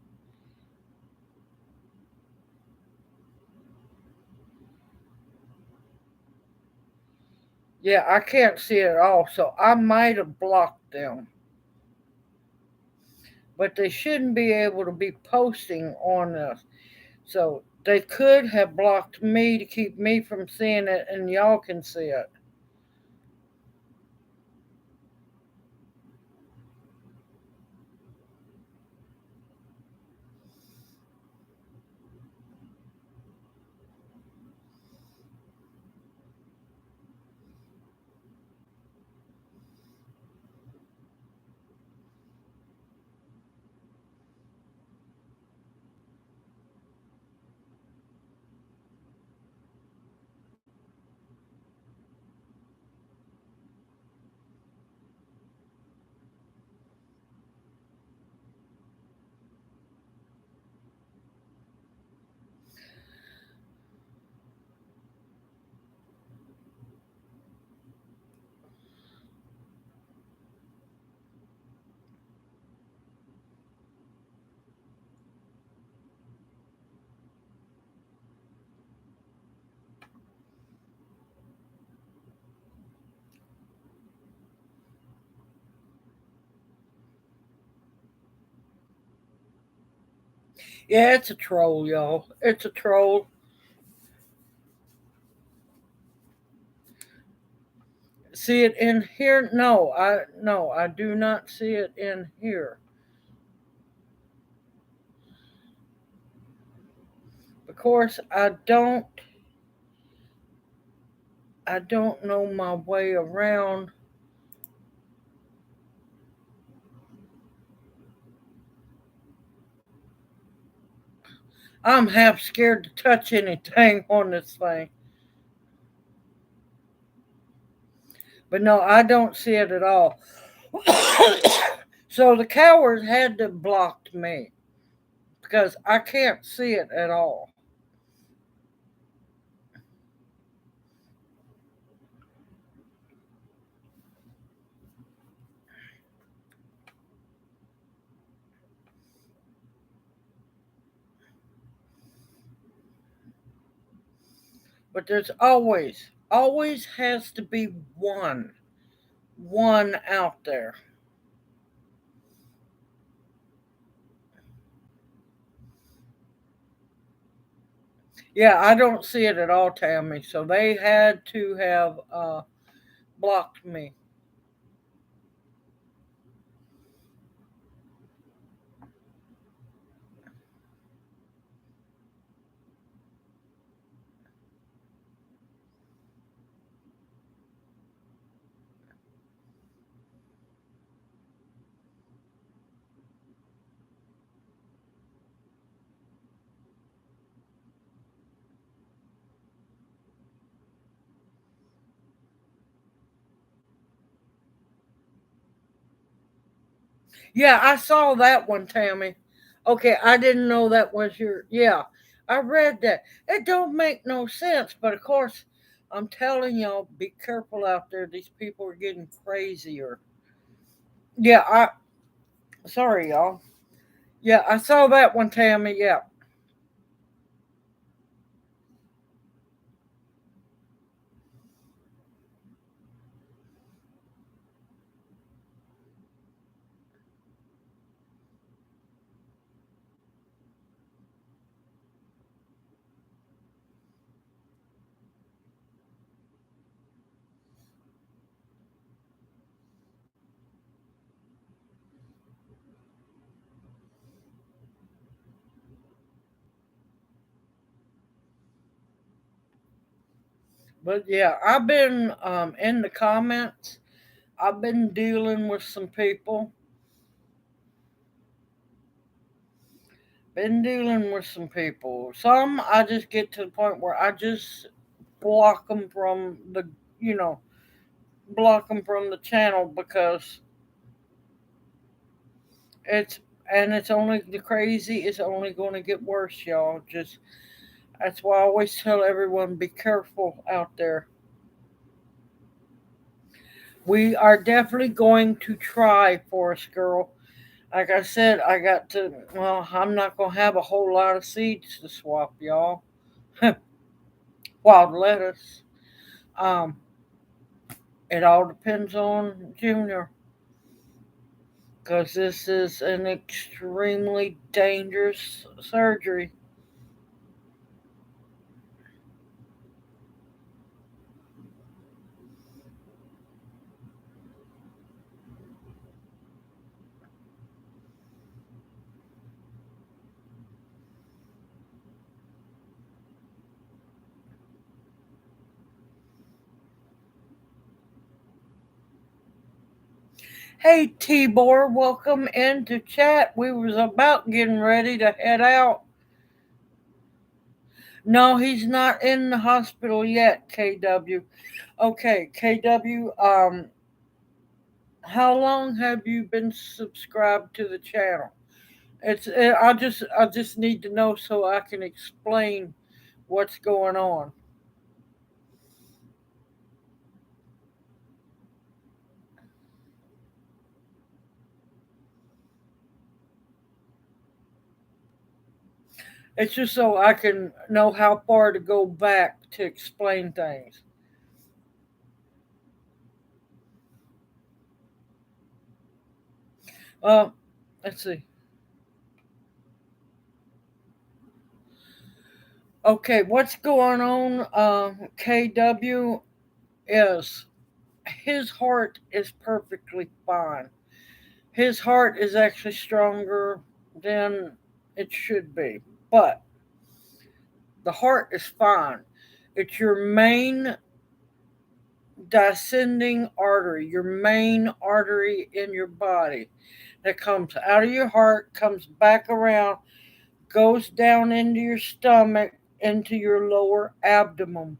Yeah, I can't see it at all, so I might have blocked them. But they shouldn't be able to be posting on this. So they could have blocked me to keep me from seeing it, and y'all can see it. Yeah, it's a troll, y'all. It's a troll. See it in here? No, I do not see it in here. Of course, I don't know my way around. I'm half scared to touch anything on this thing. But no, I don't see it at all. So the coward had to have blocked me because I can't see it at all. But there's always has to be one out there. Yeah, I don't see it at all, Tammy. So they had to have blocked me. Yeah, I saw that one, Tammy. Okay, I didn't know that was your. Yeah, I read that. It don't make no sense, but of course, I'm telling y'all, be careful out there. These people are getting crazier. Yeah, I. Sorry, y'all. Yeah, I saw that one, Tammy. Yeah, but yeah, I've been in the comments. I've been dealing with some people. Been dealing with some people. Some I just get to the point where I just block them from the, you know, block them from the channel because it's it's only the crazy is only going to get worse, y'all. Just that's why I always tell everyone be careful out there. We are definitely going to try, Forest Girl. Like I said, I got to. Well, I'm not gonna have a whole lot of seeds to swap, y'all. Wild lettuce. Um, it all depends on Junior, because this is an extremely dangerous surgery. Hey Tibor, welcome into chat. We was about getting ready to head out. No, he's not in the hospital yet, KW. Okay, KW, how long have you been subscribed to the channel? I just need to know so I can explain what's going on. It's just so I can know how far to go back to explain things. Uh, let's see. Okay, what's going on, KW, is his heart is perfectly fine. His heart is actually stronger than it should be, but the heart is fine. It's your main descending artery, your main artery in your body that comes out of your heart, comes back around, goes down into your stomach, into your lower abdomen,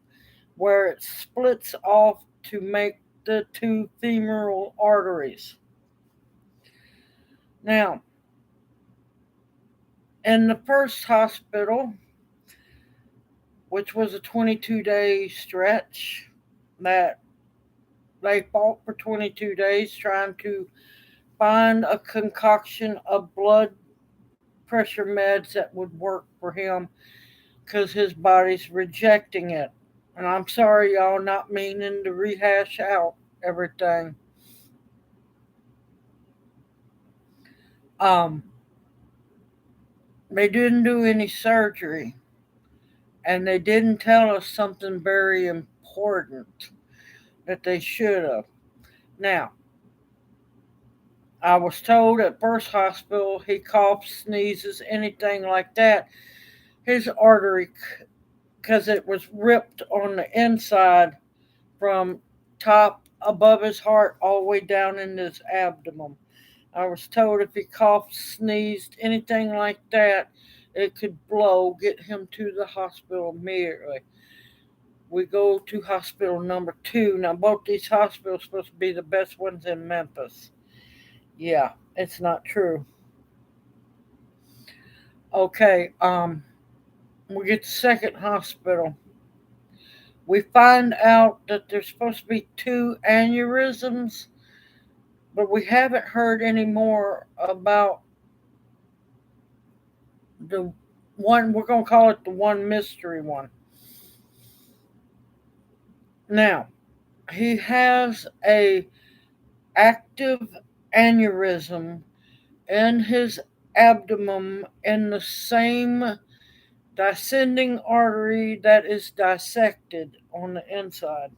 where it splits off to make the two femoral arteries. Now, in the first hospital, which was a 22-day stretch that they fought for 22 days trying to find a concoction of blood pressure meds that would work for him because his body's rejecting it. And I'm sorry, y'all, not meaning to rehash out everything. Um, they didn't do any surgery, and they didn't tell us something very important that they should have. Now, I was told at first hospital he coughs, sneezes, anything like that. His artery, because it was ripped on the inside from top above his heart all the way down in his abdomen. I was told if he coughed, sneezed, anything like that, it could blow, get him to the hospital immediately. We go to hospital number 2. Now, both these hospitals are supposed to be the best ones in Memphis. Yeah, it's not true. Okay, we get to second hospital. We find out that there's supposed to be 2 aneurysms, but we haven't heard any more about the one. We're going to call it the one mystery one. Now, he has a active aneurysm in his abdomen in the same descending artery that is dissected on the inside.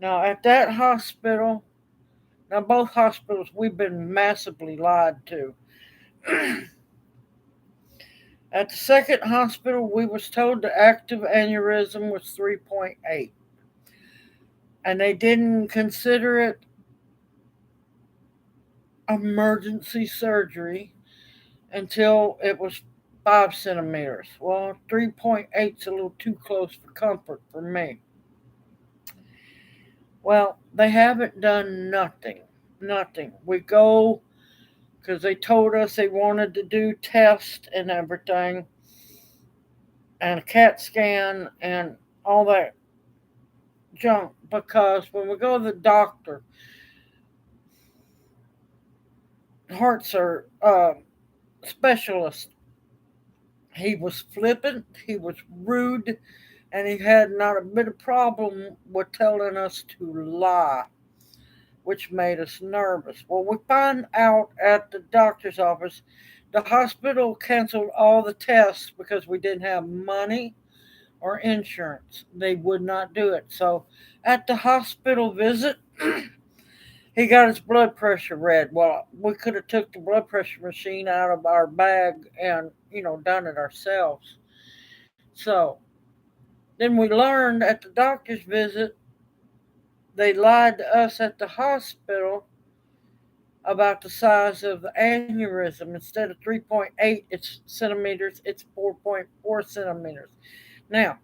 Now, at that hospital, now both hospitals we've been massively lied to. At the second hospital, we was told the active aneurysm was 3.8, and they didn't consider it emergency surgery until it was 5 centimeters. Well, 3.8 is a little too close for comfort for me. Well, they haven't done nothing. Nothing. We go because they told us they wanted to do tests and everything, and a CAT scan and all that junk. Because when we go to the doctor, heart specialist, he was flippant, he was rude, and he had not a bit of problem with telling us to lie, which made us nervous. Well, we find out at the doctor's office the hospital canceled all the tests because we didn't have money or insurance. They would not do it. So at the hospital visit, he got his blood pressure read. Well, we could have took the blood pressure machine out of our bag and, done it ourselves. So then we learned at the doctor's visit they lied to us at the hospital about the size of the aneurysm. Instead of 3.8 centimeters, it's 4.4 centimeters. Now,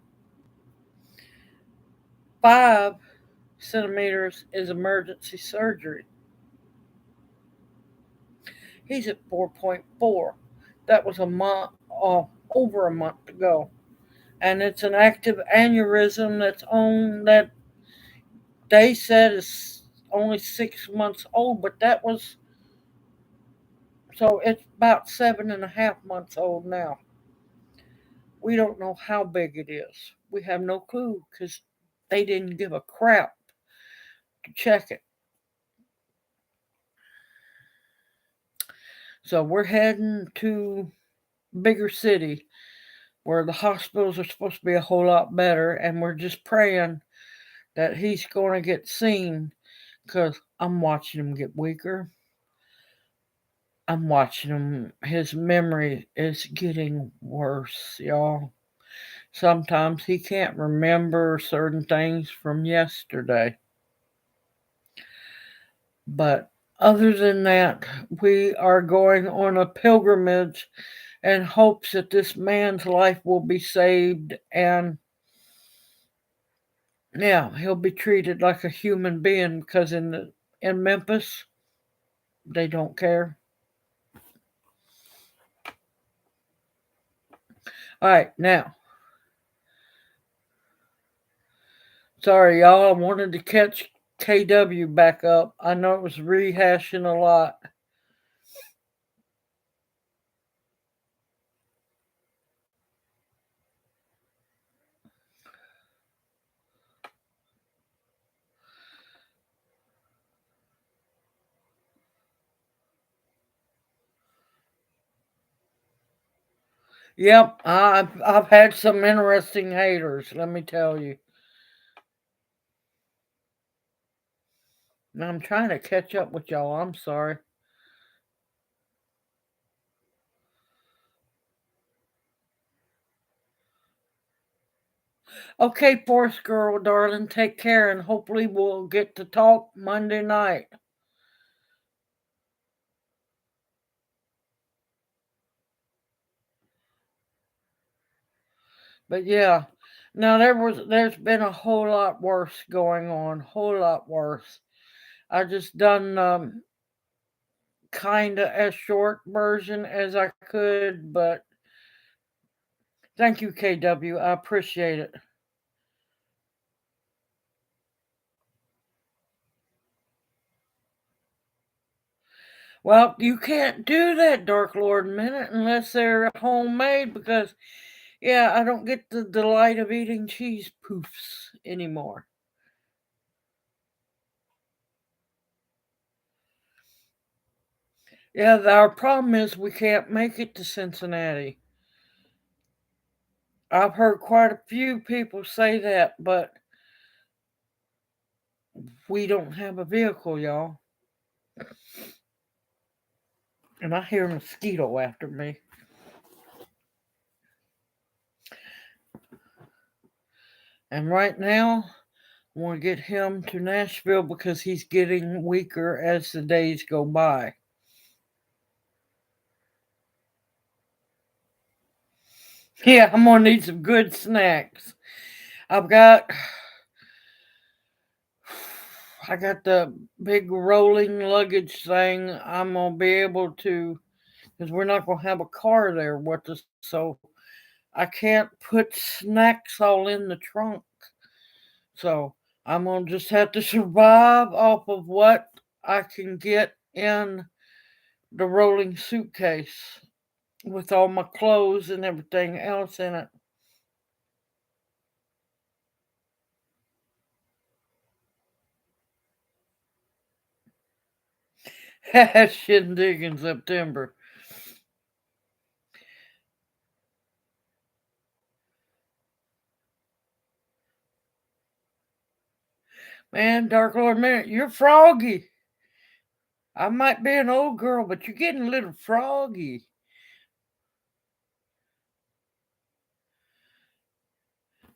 5 centimeters is emergency surgery. He's at 4.4. That was a month, over a month ago. And it's an active aneurysm that they said is only 6 months old, but that was, so it's about 7.5 months old now. We don't know how big it is. We have no clue because they didn't give a crap to check it. So we're heading to bigger city where the hospitals are supposed to be a whole lot better, and we're just praying that he's going to get seen, because I'm watching him get weaker. I'm watching him. His memory is getting worse, y'all. Sometimes he can't remember certain things from yesterday. But other than that, we are going on a pilgrimage in hopes that this man's life will be saved, and yeah, he'll be treated like a human being, because in Memphis they don't care. All right, now, sorry y'all, I wanted to catch KW back up. I know it was rehashing a lot. Yep, I've had some interesting haters, let me tell you. Now I'm trying to catch up with y'all. I'm sorry. Okay, Forest Girl, darling, take care, and hopefully we'll get to talk Monday night. But yeah, now there's been a whole lot worse going on, whole lot worse. I just done kind of as short version as I could, but thank you, KW. I appreciate it. Well, you can't do that, Dark Lord Minute, unless they're homemade, because yeah, I don't get the delight of eating cheese poofs anymore. Yeah, our problem is we can't make it to Cincinnati. I've heard quite a few people say that, but we don't have a vehicle, y'all. And I hear a mosquito after me. And right now, I want to get him to Nashville because he's getting weaker as the days go by. Yeah, I'm gonna need some good snacks. I've got I got the big rolling luggage thing. I'm gonna be able to, because we're not gonna have a car there with us, so I can't put snacks all in the trunk. So I'm gonna just have to survive off of what I can get in the rolling suitcase with all my clothes and everything else in it. Shindig in September. Man, Dark Lord Man, you're froggy. I might be an old girl, but you're getting a little froggy.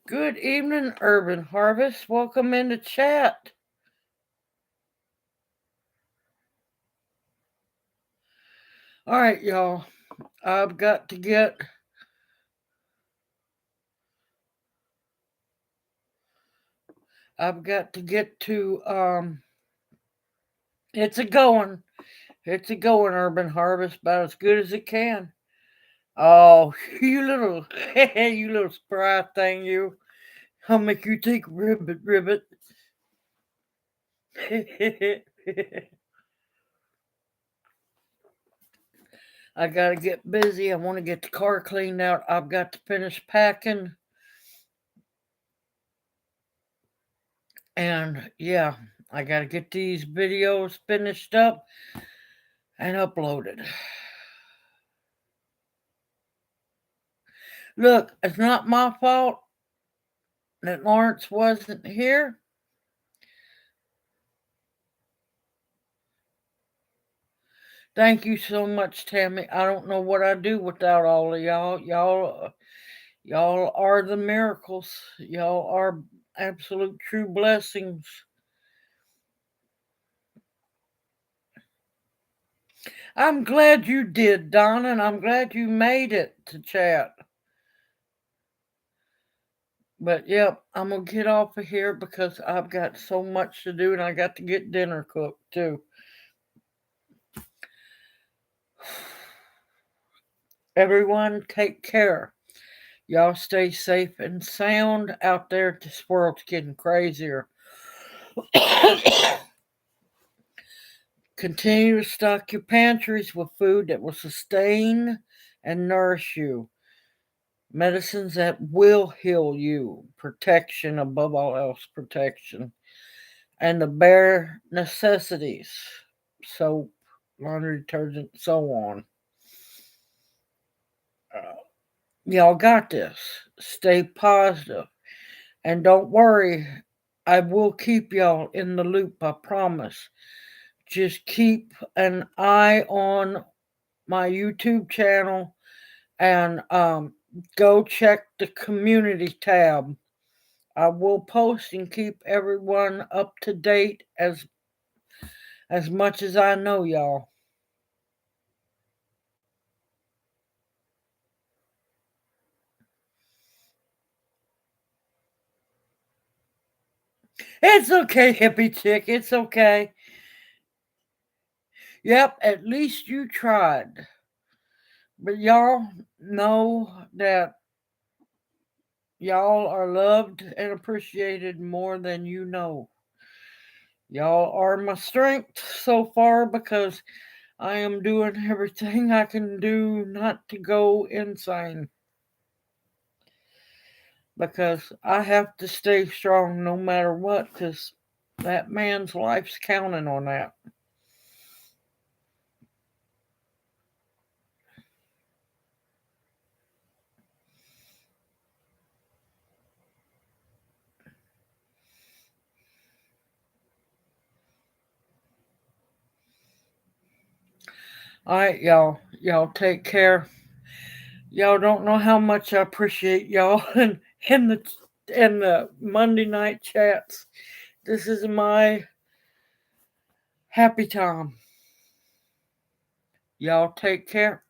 Good evening, Urban Harvest. Welcome into chat. All right, y'all. I've got to get I've got to get to it's a going. It's a going, Urban Harvest, about as good as it can. Oh, you little you little spry thing, you. I'll make you take ribbit. I gotta get busy. I want to get the car cleaned out. I've got to finish packing. And yeah, I gotta get these videos finished up and uploaded. Look, it's not my fault that Lawrence wasn't here. Thank you so much, Tammy. I don't know what I'd do without all of y'all. Y'all are the miracles. Y'all are absolute true blessings. I'm glad you did, Donna, and I'm glad you made it to chat. But yep, I'm gonna get off of here because I've got so much to do and I got to get dinner cooked too. Everyone, take care. Y'all stay safe and sound out there. This world's getting crazier. Continue to stock your pantries with food that will sustain and nourish you. Medicines that will heal you. Protection, above all else, protection. And the bare necessities: soap, laundry detergent, so on. Uh, y'all got this. Stay positive. And don't worry, I will keep y'all in the loop, I promise. Just keep an eye on my YouTube channel and go check the community tab. I will post and keep everyone up to date as much as I know, y'all. It's okay, hippie chick. It's okay. Yep, at least you tried. But y'all know that y'all are loved and appreciated more than you know. Y'all are my strength so far because I am doing everything I can do not to go insane. Because I have to stay strong no matter what, because that man's life's counting on that. All right, y'all. Y'all take care. Y'all don't know how much I appreciate y'all in the Monday night chats. This is my happy time. Y'all take care.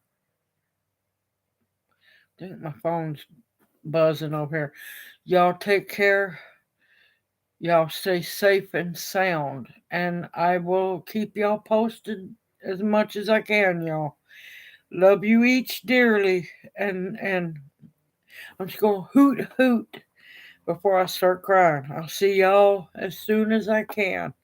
I think my phone's buzzing over here. Y'all take care. Y'all stay safe and sound. And I will keep y'all posted as much as I can, y'all. Love you each dearly. And I'm just gonna hoot hoot before I start crying. I'll see y'all as soon as I can.